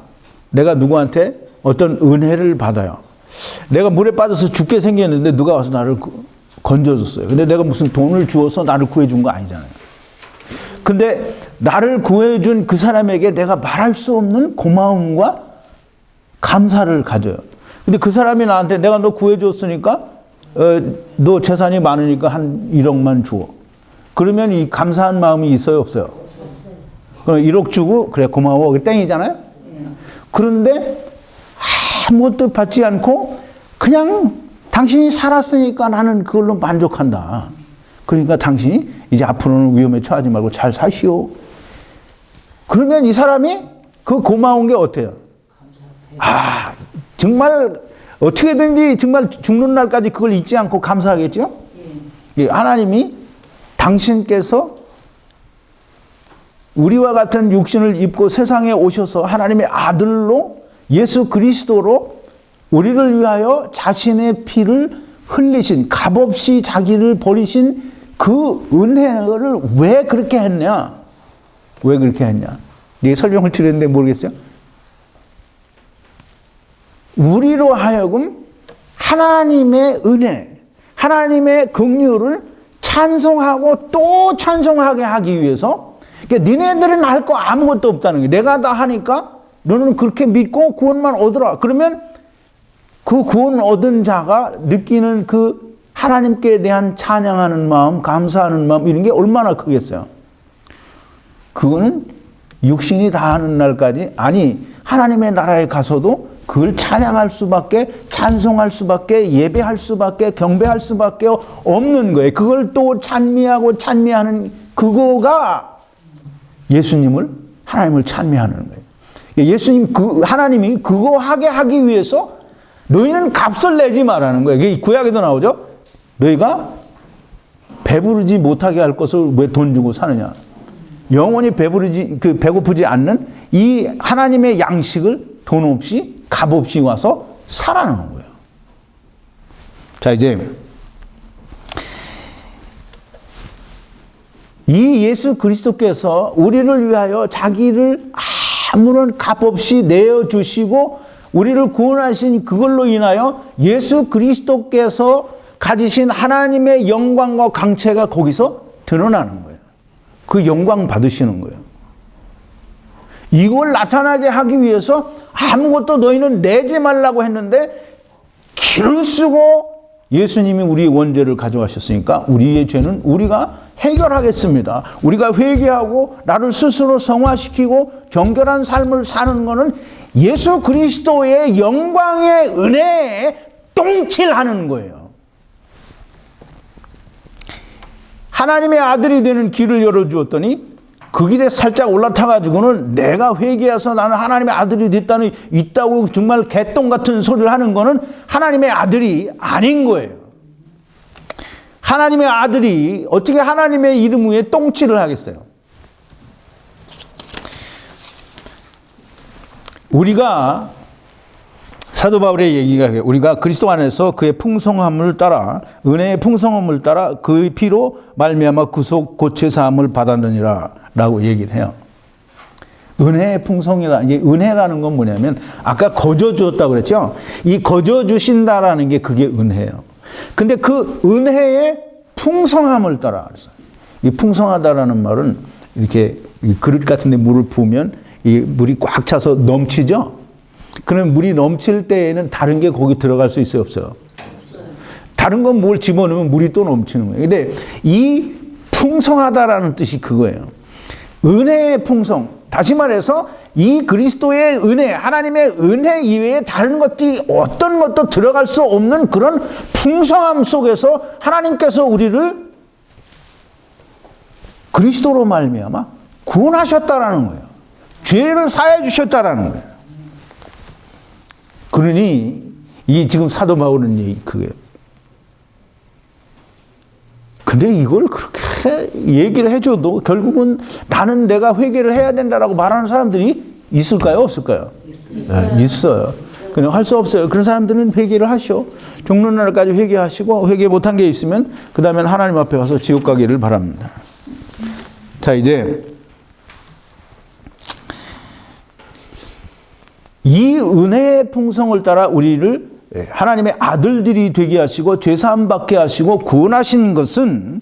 누구한테 어떤 은혜를 받아요. 내가 물에 빠져서 죽게 생겼는데 누가 와서 나를 건져줬어요. 근데 내가 무슨 돈을 주어서 나를 구해준 거 아니잖아요. 근데 나를 구해준 그 사람에게 내가 말할 수 없는 고마움과 감사를 가져요. 근데 그 사람이 나한테 내가 너 구해줬으니까 너 재산이 많으니까 한 1억만 주어. 그러면 이 감사한 마음이 있어요, 없어요? 그럼 1억 주고 그래 고마워 땡이잖아요. 그런데 아무것도 받지 않고 그냥 당신이 살았으니까 나는 그걸로 만족한다. 그러니까 당신이 이제 앞으로는 위험에 처하지 말고 잘 사시오. 그러면 이 사람이 그 고마운 게 어때요? 정말 어떻게든지 정말 죽는 날까지 그걸 잊지 않고 감사하겠죠? 하나님이 당신께서 우리와 같은 육신을 입고 세상에 오셔서 하나님의 아들로 예수 그리스도로 우리를 위하여 자신의 피를 흘리신, 값없이 자기를 버리신 그 은혜를 왜 그렇게 했냐? 왜 그렇게 했냐? 네 설명을 드렸는데 모르겠어요? 우리로 하여금 하나님의 은혜, 하나님의 긍휼을 찬송하고 또 찬송하게 하기 위해서, 그러니까 니네들은 할 거 아무것도 없다는 거예요. 내가 다 하니까 너는 그렇게 믿고 구원만 얻으라. 그러면 그 구원 얻은 자가 느끼는 그 하나님께 대한 찬양하는 마음, 감사하는 마음, 이런 게 얼마나 크겠어요. 그거는 육신이 다 하는 날까지, 아니 하나님의 나라에 가서도 그걸 찬양할 수밖에, 찬송할 수밖에, 예배할 수밖에, 경배할 수밖에 없는 거예요. 그걸 또 찬미하고 찬미하는 그거가 예수님을, 하나님을 찬미하는 거예요. 예수님, 하나님이 그거 하게 하기 위해서 너희는 값을 내지 말라는 거예요. 이게 구약에도 나오죠. 너희가 배부르지 못하게 할 것을 왜 돈 주고 사느냐. 영원히 배고프지 않는 이 하나님의 양식을 돈 없이, 값 없이 와서 살아나는 거예요. 자, 이제 이 예수 그리스도께서 우리를 위하여 자기를 아무런 값 없이 내어주시고 우리를 구원하신 그걸로 인하여 예수 그리스도께서 가지신 하나님의 영광과 강체가 거기서 드러나는 거예요. 그 영광 받으시는 거예요. 이걸 나타나게 하기 위해서 아무것도 너희는 내지 말라고 했는데 길을 쓰고 예수님이 우리의 원죄를 가져가셨으니까 우리의 죄는 우리가 해결하겠습니다. 우리가 회개하고 나를 스스로 성화시키고 정결한 삶을 사는 것은 예수 그리스도의 영광의 은혜에 똥칠하는 거예요. 하나님의 아들이 되는 길을 열어주었더니 그 길에 살짝 올라타가지고는 내가 회개해서 나는 하나님의 아들이 있다고 정말 개똥 같은 소리를 하는 거는 하나님의 아들이 아닌 거예요. 하나님의 아들이 어떻게 하나님의 이름 위에 똥칠을 하겠어요? 우리가 사도 바울의 얘기가 우리가 그리스도 안에서 그의 풍성함을 따라 은혜의 풍성함을 따라 그의 피로 말미암아 구속 고체 사함을 받았느니라라고 얘기를 해요. 은혜의 풍성이라 이제 은혜라는 건 뭐냐면 아까 거저 주었다고 그랬죠. 이 거저 주신다라는 게 그게 은혜예요. 근데 그 은혜의 풍성함을 따라 그래서 이 풍성하다라는 말은 이렇게 그릇 같은데 물을 부으면 이 물이 꽉 차서 넘치죠. 그럼 물이 넘칠 때에는 다른 게 거기 들어갈 수 있어요, 없어요? 다른 건 뭘 집어넣으면 물이 또 넘치는 거예요. 근데 이 풍성하다라는 뜻이 그거예요. 은혜의 풍성. 다시 말해서 이 그리스도의 은혜, 하나님의 은혜 이외에 다른 것들이 어떤 것도 들어갈 수 없는 그런 풍성함 속에서 하나님께서 우리를 그리스도로 말미암아 구원하셨다라는 거예요. 죄를 사해 주셨다라는 거예요. 그러니 이게 지금 사도 바울은 그게. 근데 이걸 그렇게 얘기를 해줘도 결국은 나는 내가 회개를 해야 된다라고 말하는 사람들이 있을까요? 없을까요? 있어요. 네, 있어요. 그냥 할 수 없어요. 그런 사람들은 회개를 하시오. 죽는 날까지 회개하시고 회개 못한 게 있으면 그 다음에는 하나님 앞에 가서 지옥 가기를 바랍니다. 자, 이제 이 은혜의 풍성을 따라 우리를 하나님의 아들들이 되게 하시고 죄사함 받게 하시고 구원하신 것은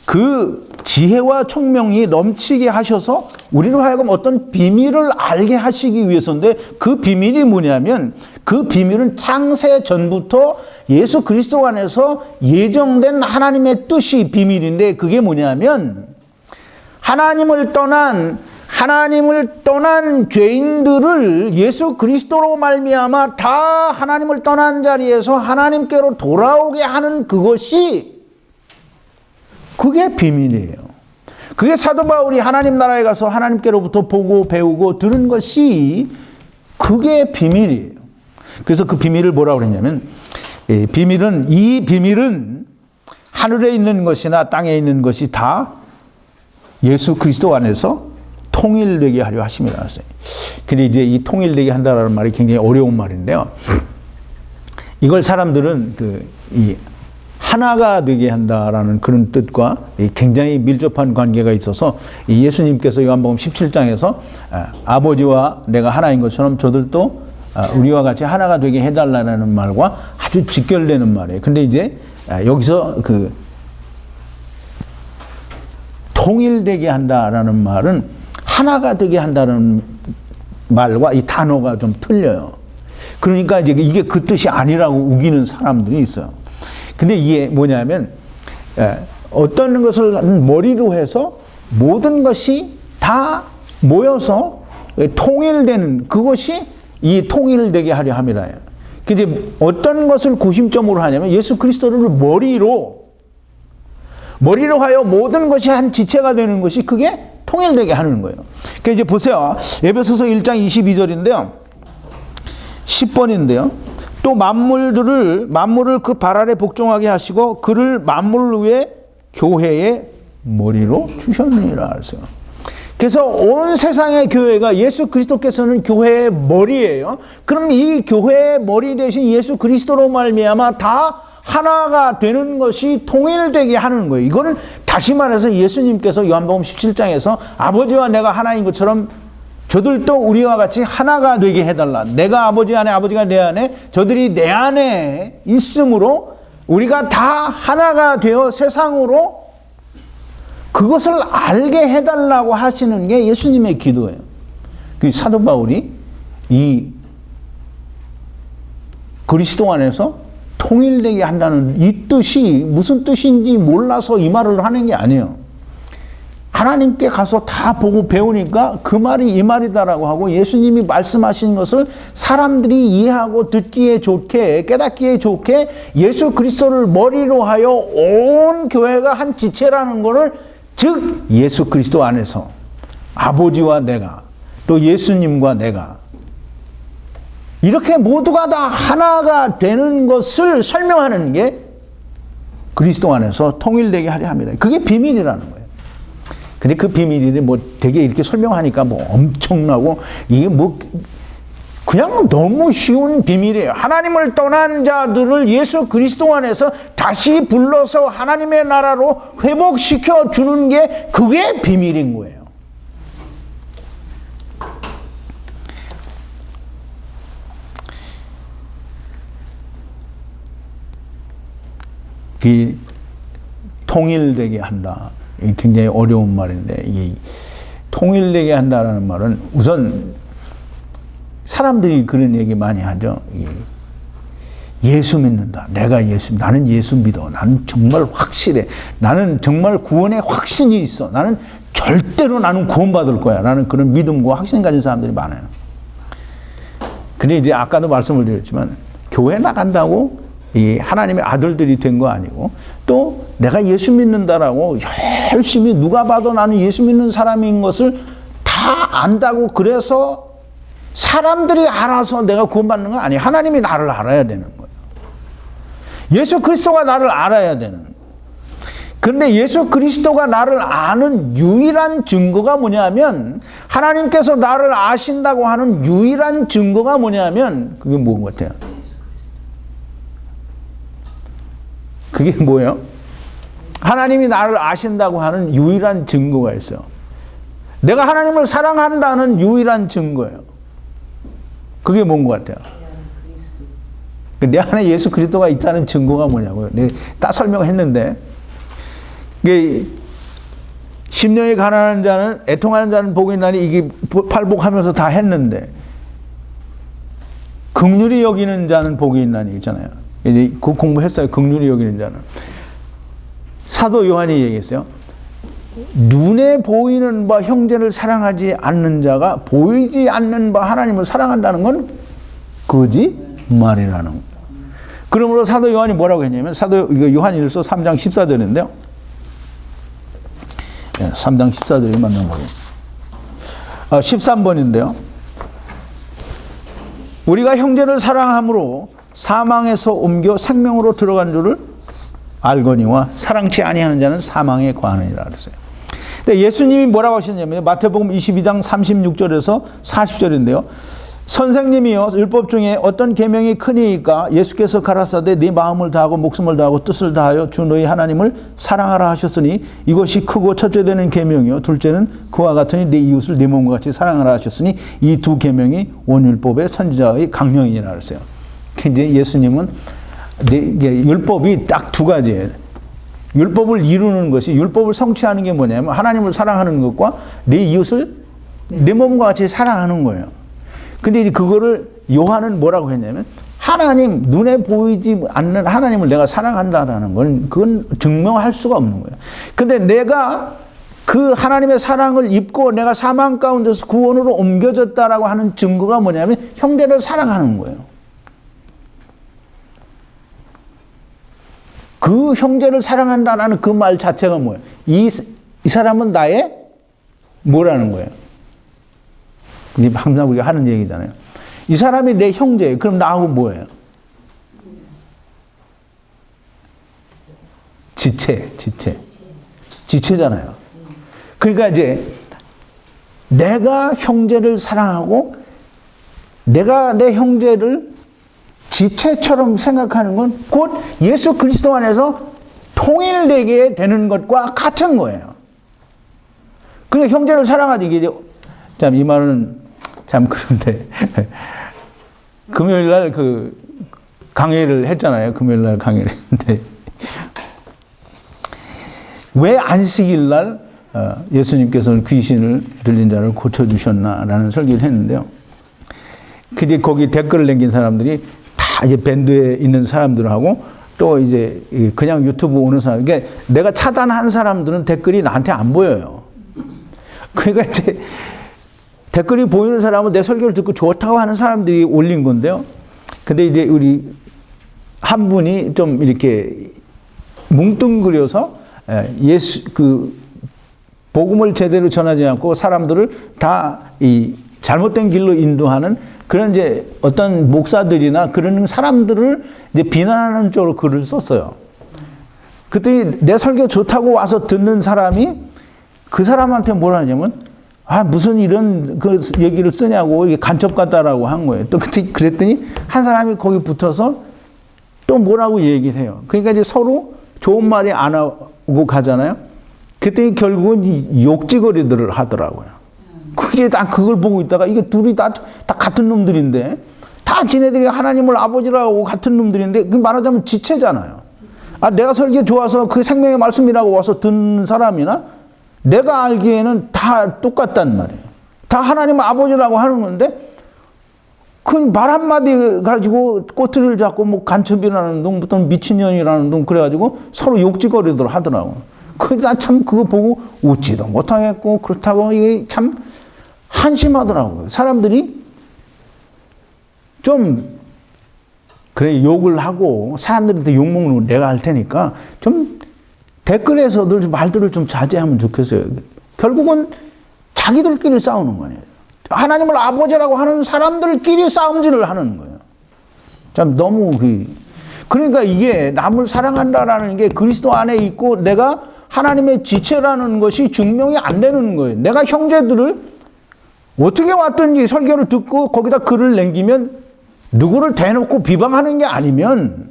그 지혜와 총명이 넘치게 하셔서 우리로 하여금 어떤 비밀을 알게 하시기 위해서인데 그 비밀이 뭐냐면 그 비밀은 창세 전부터 예수 그리스도 안에서 예정된 하나님의 뜻이 비밀인데 그게 뭐냐면 하나님을 떠난 죄인들을 예수 그리스도로 말미암아 다 하나님을 떠난 자리에서 하나님께로 돌아오게 하는 그것이 그게 비밀이에요. 그게 사도 바울이 하나님 나라에 가서 하나님께로부터 보고 배우고 들은 것이 그게 비밀이에요. 그래서 그 비밀을 뭐라고 그랬냐면 이 비밀은 하늘에 있는 것이나 땅에 있는 것이 다 예수 그리스도 안에서 통일되게 하려 하심이라 했어요. 근데 이제 이 통일되게 한다라는 말이 굉장히 어려운 말인데요. 이걸 사람들은 이 하나가 되게 한다라는 그런 뜻과 굉장히 밀접한 관계가 있어서 예수님께서 요한복음 17장에서 아버지와 내가 하나인 것처럼 저들도 우리와 같이 하나가 되게 해달라는 말과 아주 직결되는 말이에요. 근데 이제 여기서 통일되게 한다라는 말은 하나가 되게 한다는 말과 이 단어가 좀 틀려요. 그러니까 이제 이게 그 뜻이 아니라고 우기는 사람들이 있어요. 근데 이게 뭐냐면 어떤 것을 머리로 해서 모든 것이 다 모여서 통일되는 그것이 이 통일되게 하려 함이라. 근데 어떤 것을 고심점으로 하냐면 예수 그리스도를 머리로 하여 모든 것이 한 지체가 되는 것이 그게 통일되게 하는 거예요. 그러니까 이제 보세요. 에베소서 1장 22절인데요. 10번인데요. 또 만물을 그 발 아래 복종하게 하시고 그를 만물 위에 교회의 머리로 주셨느니라 하세요. 그래서 온 세상의 교회가 예수 그리스도께서는 교회의 머리예요. 그럼 이 교회의 머리 대신 예수 그리스도로 말미암아 다 하나가 되는 것이 통일되게 하는 거예요. 이거는 다시 말해서 예수님께서 요한복음 17장에서 아버지와 내가 하나인 것처럼 저들도 우리와 같이 하나가 되게 해달라. 내가 아버지 안에 아버지가 내 안에 저들이 내 안에 있으므로 우리가 다 하나가 되어 세상으로 그것을 알게 해달라고 하시는 게 예수님의 기도예요. 그 사도 바울이 이 그리스도 안에서 통일되게 한다는 이 뜻이 무슨 뜻인지 몰라서 이 말을 하는 게 아니에요. 하나님께 가서 다 보고 배우니까 그 말이 이 말이다라고 하고 예수님이 말씀하신 것을 사람들이 이해하고 듣기에 좋게 깨닫기에 좋게 예수 그리스도를 머리로 하여 온 교회가 한 지체라는 것을 즉 예수 그리스도 안에서 아버지와 내가 또 예수님과 내가 이렇게 모두가 다 하나가 되는 것을 설명하는 게 그리스도 안에서 통일되게 하려 합니다. 그게 비밀이라는 거예요. 근데 그 비밀이 뭐 되게 이렇게 설명하니까 뭐 엄청나고 이게 뭐 그냥 너무 쉬운 비밀이에요. 하나님을 떠난 자들을 예수 그리스도 안에서 다시 불러서 하나님의 나라로 회복시켜 주는 게 그게 비밀인 거예요. 그 통일되게 한다. 이게 굉장히 어려운 말인데, 이 통일되게 한다라는 말은 우선 사람들이 그런 얘기 많이 하죠. 예수 믿는다. 내가 나는 예수 믿어. 나는 정말 확실해. 나는 정말 구원에 확신이 있어. 나는 절대로 나는 구원받을 거야. 라는 그런 믿음과 확신 가진 사람들이 많아요. 근데 이제 아까도 말씀을 드렸지만, 교회 나간다고 이 하나님의 아들들이 된 거 아니고, 또 내가 예수 믿는다라고 열심히 누가 봐도 나는 예수 믿는 사람인 것을 다 안다고 그래서 사람들이 알아서 내가 구원받는 건 아니에요. 하나님이 나를 알아야 되는 거예요. 예수 그리스도가 나를 알아야 되는 거예요. 그런데 예수 그리스도가 나를 아는 유일한 증거가 뭐냐면, 하나님께서 나를 아신다고 하는 유일한 증거가 뭐냐면, 그게 뭔 것 같아요? 그게 뭐예요? 하나님이 나를 아신다고 하는 유일한 증거가 있어요. 내가 하나님을 사랑한다는 유일한 증거예요. 그게 뭔 것 같아요? 내 안에 예수 그리스도가 있다는 증거가 뭐냐고요. 내가 딱 설명했는데, 이게 심령이 가난한 자는, 애통하는 자는 복이 있나니, 이게 팔복하면서 다 했는데, 긍휼히 여기는 자는 복이 있나니 있잖아요. 이제 그 공부했어요. 긍휼히 여기는 자는. 사도 요한이 얘기했어요. 눈에 보이는 바 형제를 사랑하지 않는 자가 보이지 않는 바 하나님을 사랑한다는 건 거짓말이라는 거예요. 그러므로 사도 요한이 뭐라고 했냐면, 이거 요한일서 3장 14절인데요. 3장 14절이 맞는 거예요. 13번인데요. 우리가 형제를 사랑함으로 사망에서 옮겨 생명으로 들어간 줄을 알거니와 사랑치 아니하는 자는 사망에 거하느니라 그랬어요. 근데 예수님이 뭐라고 하셨냐면, 마태복음 22장 36절에서 40절인데요. 선생님이요, 율법 중에 어떤 계명이 크니까? 예수께서 가라사대 네 마음을 다하고 목숨을 다하고 뜻을 다하여 주 너희 하나님을 사랑하라 하셨으니 이것이 크고 첫째 되는 계명이요, 둘째는 그와 같으니 네 이웃을 네 몸과 같이 사랑하라 하셨으니 이 두 계명이 온 율법의 선지자의 강령이니라 그랬어요. 이제 예수님은 율법이 딱 두 가지예요. 율법을 이루는 것이, 율법을 성취하는 게 뭐냐면 하나님을 사랑하는 것과 내 이웃을 내 몸과 같이 사랑하는 거예요. 근데 이제 그거를 요한은 뭐라고 했냐면, 하나님, 눈에 보이지 않는 하나님을 내가 사랑한다라는 건 그건 증명할 수가 없는 거예요. 근데 내가 그 하나님의 사랑을 입고 내가 사망 가운데서 구원으로 옮겨졌다라고 하는 증거가 뭐냐면 형제를 사랑하는 거예요. 그 형제를 사랑한다는 그 말 자체가 뭐예요? 이 사람은 나의 뭐라는 거예요? 이제 항상 우리가 하는 얘기잖아요. 이 사람이 내 형제예요. 그럼 나하고 뭐예요? 지체잖아요. 그러니까 이제 내가 형제를 사랑하고 내가 내 형제를 지체처럼 생각하는 건 곧 예수 그리스도 안에서 통일되게 되는 것과 같은 거예요. 그러니까 형제를 사랑하지. 이게 참 이 말은 참 그런데 금요일 날 그 강의를 했잖아요. 금요일 날 강의를 했는데 왜 안식일 날 예수님께서는 귀신을 들린 자를 고쳐주셨나라는 설교를 했는데요. 근데 거기 댓글을 남긴 사람들이 다 이제 밴드에 있는 사람들하고 또 이제 그냥 유튜브 오는 사람, 그러니까 내가 차단한 사람들은 댓글이 나한테 안 보여요. 그러니까 이제 댓글이 보이는 사람은 내 설교를 듣고 좋다고 하는 사람들이 올린 건데요. 근데 이제 우리 한 분이 좀 이렇게 뭉뚱그려서 복음을 제대로 전하지 않고 사람들을 다 이 잘못된 길로 인도하는 그런 이제 어떤 목사들이나 그런 사람들을 이제 비난하는 쪽으로 글을 썼어요. 그랬더니 내 설교 좋다고 와서 듣는 사람이 그 사람한테 뭐라 하냐면, 무슨 이런 그 얘기를 쓰냐고 이게 간첩 같다라고 한 거예요. 또 그랬더니 한 사람이 거기 붙어서 또 뭐라고 얘기를 해요. 그러니까 이제 서로 좋은 말이 안 하고 가잖아요. 그랬더니 결국은 욕지거리들을 하더라고요. 그게 딱 그걸 보고 있다가 이게 둘이 다 같은 놈들인데 다 지네들이 하나님을 아버지라고 같은 놈들인데 그 말하자면 지체잖아요. 내가 설교 좋아서 그 생명의 말씀이라고 와서 듣는 사람이나 내가 알기에는 다 똑같단 말이에요. 다 하나님 아버지라고 하는 건데 그 말 한마디 가지고 꼬투리를 잡고 뭐 간첩이라는 놈, 어떤 미친년이라는 놈 그래가지고 서로 욕지거리들 하더라고. 나 참 그거 보고 웃지도 못하겠고 그렇다고 이게 참 한심하더라고요. 사람들이 좀 그래 욕을 하고 사람들한테 욕먹는 거 내가 할 테니까 좀 댓글에서들 말들을 좀 자제하면 좋겠어요. 결국은 자기들끼리 싸우는 거예요. 하나님을 아버지라고 하는 사람들끼리 싸움질을 하는 거예요. 참 너무 그러니까 이게 남을 사랑한다라는 게 그리스도 안에 있고 내가 하나님의 지체라는 것이 증명이 안 되는 거예요. 내가 형제들을 어떻게 왔든지 설교를 듣고 거기다 글을 남기면 누구를 대놓고 비방하는 게 아니면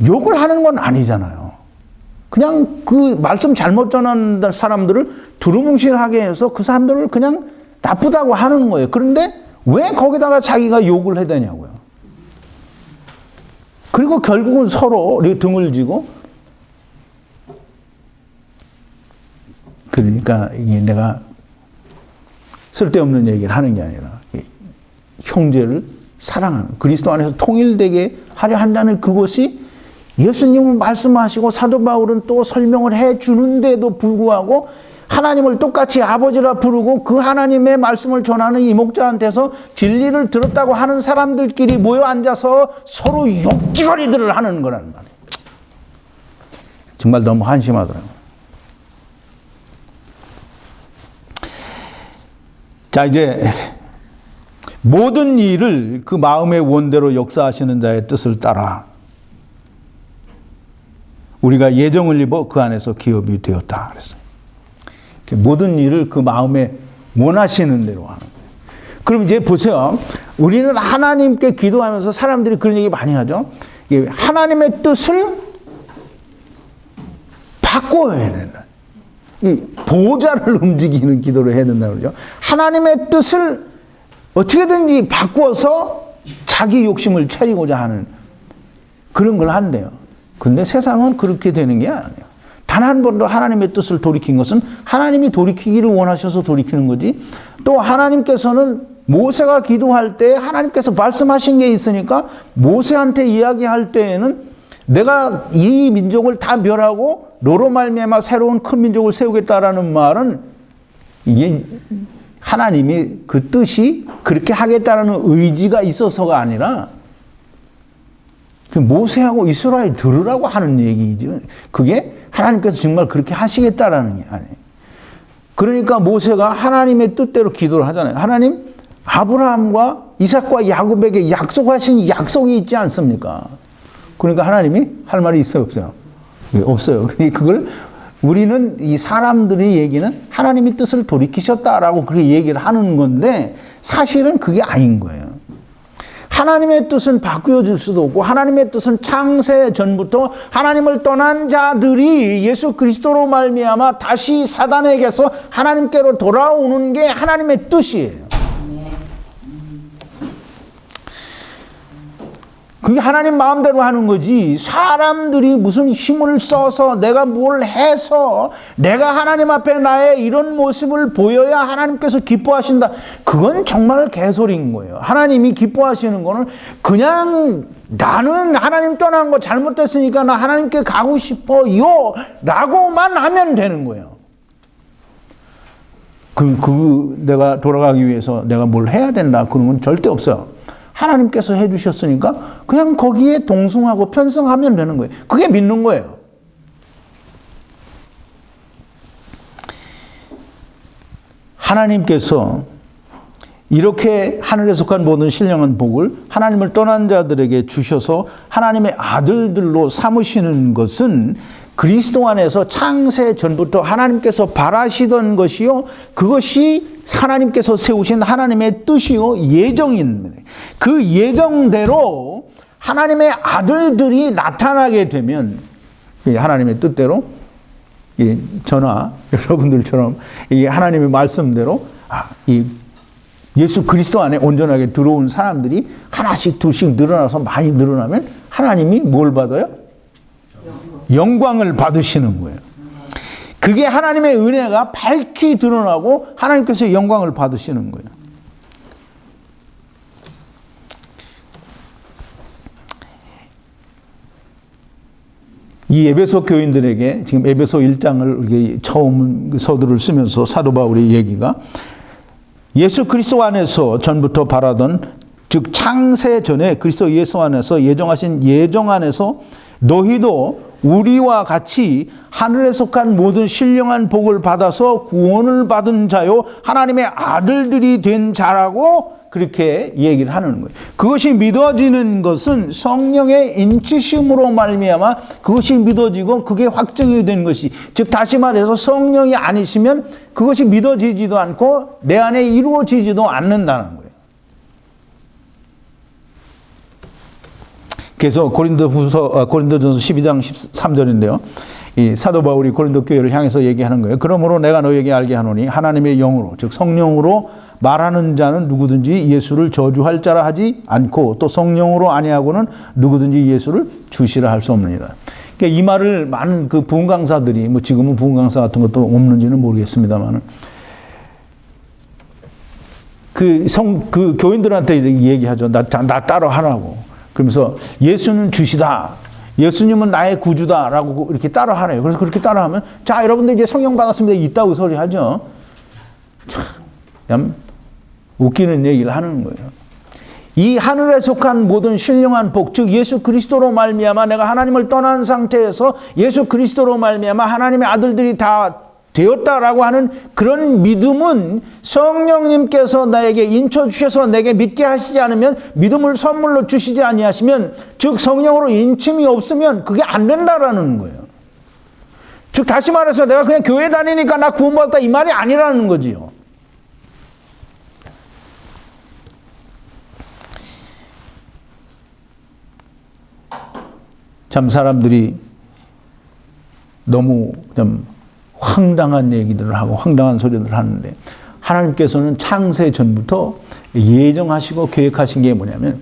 욕을 하는 건 아니잖아요. 그냥 그 말씀 잘못 전하는 사람들을 두루뭉실하게 해서 그 사람들을 그냥 나쁘다고 하는 거예요. 그런데 왜 거기다가 자기가 욕을 해야 되냐고요. 그리고 결국은 서로 등을 지고 그러니까 이게 내가 쓸데없는 얘기를 하는 게 아니라 형제를 사랑하는 그리스도 안에서 통일되게 하려 한다는 그것이 예수님은 말씀하시고 사도 바울은 또 설명을 해 주는데도 불구하고 하나님을 똑같이 아버지라 부르고 그 하나님의 말씀을 전하는 이 목자한테서 진리를 들었다고 하는 사람들끼리 모여 앉아서 서로 욕지거리들을 하는 거란 말이에요. 정말 너무 한심하더라고요. 자, 이제 모든 일을 그 마음의 원대로 역사하시는 자의 뜻을 따라 우리가 예정을 입어 그 안에서 기업이 되었다 그랬어요. 모든 일을 그 마음에 원하시는 대로 하는 거예요. 그럼 이제 보세요. 우리는 하나님께 기도하면서 사람들이 그런 얘기 많이 하죠. 하나님의 뜻을 바꿔야 된다. 보호자를 움직이는 기도를 해야 된다고 그러죠. 하나님의 뜻을 어떻게든지 바꿔서 자기 욕심을 차리고자 하는 그런 걸 한대요. 근데 세상은 그렇게 되는 게 아니에요. 단 한 번도 하나님의 뜻을 돌이킨 것은 하나님이 돌이키기를 원하셔서 돌이키는 거지. 또 하나님께서는 모세가 기도할 때 하나님께서 말씀하신 게 있으니까 모세한테 이야기할 때에는 내가 이 민족을 다 멸하고 너로 말미암아 새로운 큰 민족을 세우겠다라는 말은 이게 하나님이 그 뜻이 그렇게 하겠다라는 의지가 있어서가 아니라 모세하고 이스라엘 들으라고 하는 얘기죠. 그게 하나님께서 정말 그렇게 하시겠다라는 게 아니에요. 그러니까 모세가 하나님의 뜻대로 기도를 하잖아요. 하나님, 아브라함과 이삭과 야곱에게 약속하신 약속이 있지 않습니까? 그러니까 하나님이 할 말이 있어요, 없어요? 없어요. 그걸 우리는 이 사람들의 얘기는 하나님이 뜻을 돌이키셨다라고 그렇게 얘기를 하는 건데 사실은 그게 아닌 거예요. 하나님의 뜻은 바뀌어질 수도 없고 하나님의 뜻은 창세 전부터 하나님을 떠난 자들이 예수 그리스도로 말미암아 다시 사단에게서 하나님께로 돌아오는 게 하나님의 뜻이에요. 그게 하나님 마음대로 하는 거지. 사람들이 무슨 힘을 써서 내가 뭘 해서 내가 하나님 앞에 나의 이런 모습을 보여야 하나님께서 기뻐하신다. 그건 정말 개소리인 거예요. 하나님이 기뻐하시는 거는 그냥 나는 하나님 떠난 거 잘못됐으니까 나 하나님께 가고 싶어요 라고만 하면 되는 거예요. 내가 돌아가기 위해서 내가 뭘 해야 된다 그런 건 절대 없어요. 하나님께서 해주셨으니까 그냥 거기에 동승하고 편승하면 되는 거예요. 그게 믿는 거예요. 하나님께서 이렇게 하늘에 속한 모든 신령한 복을 하나님을 떠난 자들에게 주셔서 하나님의 아들들로 삼으시는 것은 그리스도 안에서 창세 전부터 하나님께서 바라시던 것이요, 그것이 하나님께서 세우신 하나님의 뜻이요 예정입니다. 그 예정대로 하나님의 아들들이 나타나게 되면 하나님의 뜻대로 저나 여러분들처럼 이 하나님의 말씀대로 이 예수 그리스도 안에 온전하게 들어온 사람들이 하나씩 둘씩 늘어나서 많이 늘어나면 하나님이 뭘 받아요? 영광을 받으시는 거예요. 그게 하나님의 은혜가 밝히 드러나고 하나님께서 영광을 받으시는 거예요. 이 에베소 교인들에게 지금 에베소 1장을 처음 서두를 쓰면서 사도 바울의 얘기가 예수 그리스도 안에서 전부터 바라던, 즉 창세 전에 그리스도 예수 안에서 예정하신 예정 안에서 너희도 우리와 같이 하늘에 속한 모든 신령한 복을 받아서 구원을 받은 자요 하나님의 아들들이 된 자라고 그렇게 얘기를 하는 거예요. 그것이 믿어지는 것은 성령의 인치심으로 말미암아 그것이 믿어지고 그게 확정이 된 것이, 즉 다시 말해서 성령이 아니시면 그것이 믿어지지도 않고 내 안에 이루어지지도 않는다는 거예요. 그래서 고린도전서 12장 13절인데요. 이 사도 바울이 고린도 교회를 향해서 얘기하는 거예요. 그러므로 내가 너에게 알게 하노니 하나님의 영으로, 즉 성령으로 말하는 자는 누구든지 예수를 저주할 자라 하지 않고 또 성령으로 아니하고는 누구든지 예수를 주시라 할 수 없느니라. 그러니까 이 말을 많은 그 부흥 강사들이, 뭐 지금은 부흥 강사 같은 것도 없는지는 모르겠습니다만, 그 교인들한테 얘기하죠. 나 따라 하라고. 그러면서 예수는 주시다, 예수님은 나의 구주다라고 이렇게 따라 하래요. 그래서 그렇게 따라하면 자, 여러분들 이제 성령 받았습니다, 있다고 소리 하죠. 참 웃기는 얘기를 하는 거예요. 이 하늘에 속한 모든 신령한 복, 즉 예수 그리스도로 말미암아 내가 하나님을 떠난 상태에서 예수 그리스도로 말미암아 하나님의 아들들이 다 되었다라고 하는 그런 믿음은 성령님께서 나에게 인쳐 주셔서 내게 믿게 하시지 않으면, 믿음을 선물로 주시지 아니하시면, 즉 성령으로 인침이 없으면 그게 안 된다라는 거예요. 즉 다시 말해서 내가 그냥 교회 다니니까 나 구원받았다 이 말이 아니라는 거지요. 참 사람들이 너무 좀 황당한 얘기들을 하고 황당한 소리들을 하는데, 하나님께서는 창세 전부터 예정하시고 계획하신 게 뭐냐면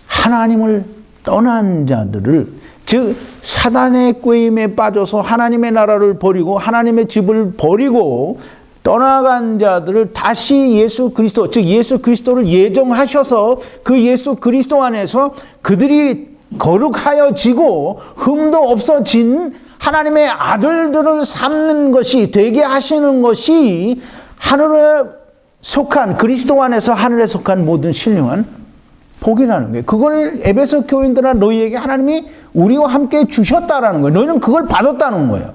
하나님을 떠난 자들을, 즉 사단의 꾀임에 빠져서 하나님의 나라를 버리고 하나님의 집을 버리고 떠나간 자들을 다시 예수 그리스도, 즉 예수 그리스도를 예정하셔서 그 예수 그리스도 안에서 그들이 거룩하여지고 흠도 없어진 하나님의 아들들을 삼는 것이, 되게 하시는 것이 하늘에 속한, 그리스도 안에서 하늘에 속한 모든 신령한 복이라는 거예요. 그걸 에베소 교인들아 너희에게 하나님이 우리와 함께 주셨다라는 거예요. 너희는 그걸 받았다는 거예요.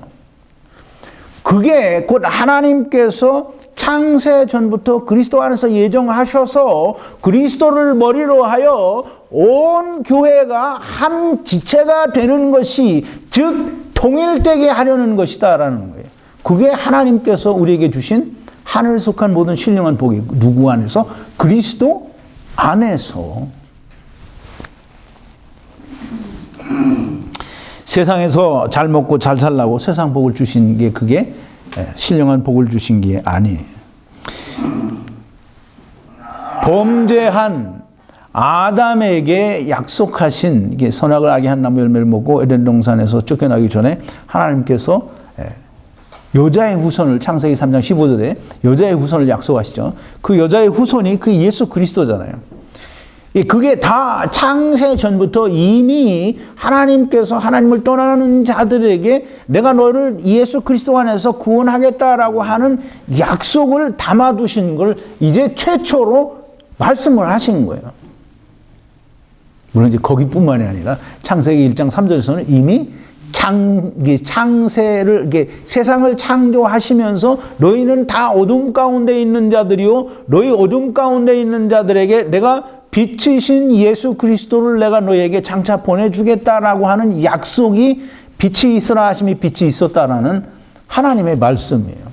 그게 곧 하나님께서 창세 전부터 그리스도 안에서 예정하셔서 그리스도를 머리로 하여 온 교회가 한 지체가 되는 것이, 즉 통일되게 하려는 것이다라는 거예요. 그게 하나님께서 우리에게 주신 하늘에 속한 모든 신령한 복이, 누구 안에서? 그리스도 안에서. 세상에서 잘 먹고 잘 살라고 세상 복을 주신 게, 그게 신령한 복을 주신 게 아니에요. 범죄한 아담에게 약속하신, 이게 선악을 알게 한 나무 열매를 먹고 에덴 동산에서 쫓겨나기 전에 하나님께서 여자의 후손을, 창세기 3장 15절에 여자의 후손을 약속하시죠. 그 여자의 후손이 그 예수 그리스도잖아요. 그게 다 창세 전부터 이미 하나님께서 하나님을 떠나는 자들에게 내가 너를 예수 그리스도 안에서 구원하겠다라고 하는 약속을 담아두신 걸 이제 최초로 말씀을 하신 거예요. 물론 이제 거기뿐만이 아니라 창세기 1장 3절에서는 이미 창세를, 세상을 창조하시면서 너희는 다 어둠 가운데 있는 자들이요, 너희 어둠 가운데 있는 자들에게 내가 빛이신 예수 그리스도를 내가 너희에게 장차 보내주겠다라고 하는 약속이 빛이 있으라 하심이 빛이 있었다라는 하나님의 말씀이에요.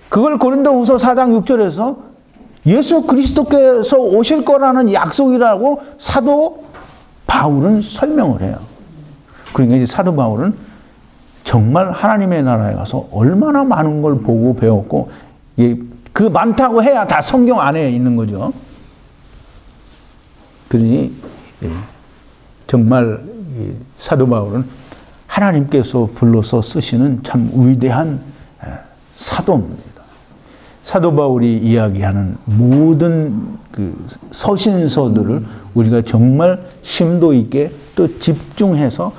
그걸 고린도후서 4장 6절에서 예수 그리스도께서 오실 거라는 약속이라고 사도 바울은 설명을 해요. 그러니까 이제 사도 바울은 정말 하나님의 나라에 가서 얼마나 많은 걸 보고 배웠고, 그 많다고 해야 다 성경 안에 있는 거죠. 그러니 정말 사도 바울은 하나님께서 불러서 쓰시는 참 위대한 사도입니다. 사도 바울이 이야기하는 모든 그 서신서들을 우리가 정말 심도 있게 또 집중해서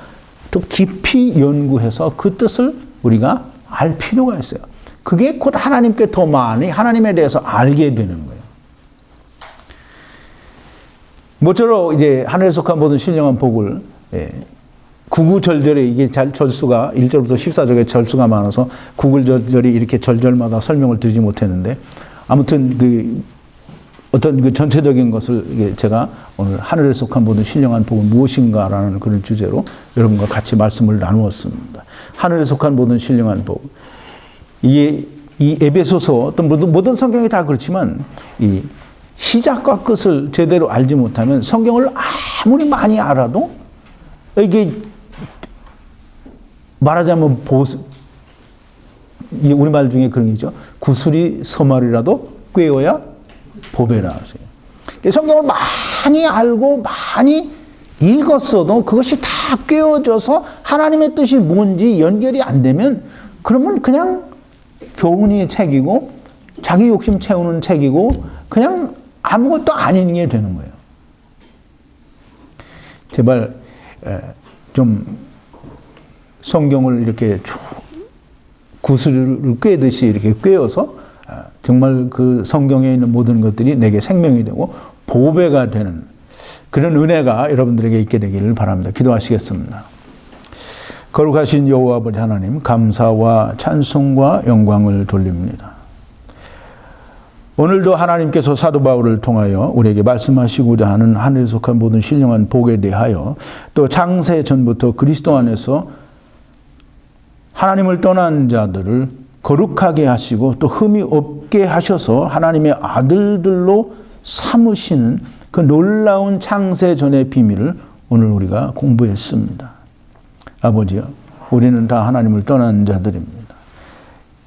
또 깊이 연구해서 그 뜻을 우리가 알 필요가 있어요. 그게 곧 하나님께 더 많이 하나님에 대해서 알게 되는 거예요. 모쪼록 이제 하늘에 속한 모든 신령한 복을 구구절절에 이게 절수가 1절부터 14절에 절수가 많아서 구구절절이 이렇게 절절마다 설명을 드리지 못했는데, 아무튼 그 어떤 그 전체적인 것을 제가 오늘 하늘에 속한 모든 신령한 복은 무엇인가라는 그런 주제로 여러분과 같이 말씀을 나누었습니다. 하늘에 속한 모든 신령한 복. 이 에베소서 또 모든 성경이 다 그렇지만 이 시작과 끝을 제대로 알지 못하면 성경을 아무리 많이 알아도 이게 말하자면 우리말 중에 그런 게 있죠. 구슬이 서말이라도 꿰어야 보배라 하세요. 성경을 많이 알고 많이 읽었어도 그것이 다 꿰어져서 하나님의 뜻이 뭔지 연결이 안 되면 그러면 그냥 교훈의 책이고 자기 욕심 채우는 책이고 그냥 아무것도 아닌 게 되는 거예요. 제발 좀 성경을 이렇게 구슬을 꿰듯이 이렇게 꿰어서 정말 그 성경에 있는 모든 것들이 내게 생명이 되고 보배가 되는 그런 은혜가 여러분들에게 있게 되기를 바랍니다. 기도하시겠습니다. 거룩하신 여호와 아버지 하나님, 감사와 찬송과 영광을 돌립니다. 오늘도 하나님께서 사도 바울을 통하여 우리에게 말씀하시고자 하는 하늘에 속한 모든 신령한 복에 대하여 또 창세 전부터 그리스도 안에서 하나님을 떠난 자들을 거룩하게 하시고 또 흠이 없게 하셔서 하나님의 아들들로 삼으시는 그 놀라운 창세 전의 비밀을 오늘 우리가 공부했습니다. 아버지요, 우리는 다 하나님을 떠난 자들입니다.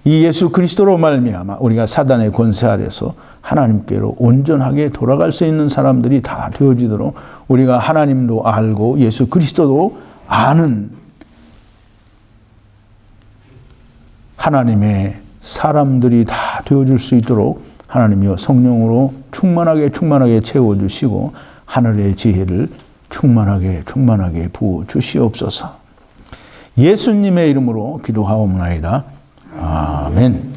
이 예수 그리스도로 말미암아 우리가 사단의 권세 아래서 하나님께로 온전하게 돌아갈 수 있는 사람들이 다 되어지도록 우리가 하나님도 알고 예수 그리스도도 아는 하나님의 사람들이 다 되어줄 수 있도록 하나님이여 성령으로 충만하게 채워주시고 하늘의 지혜를 충만하게 부어주시옵소서. 예수님의 이름으로 기도하옵나이다. 아멘.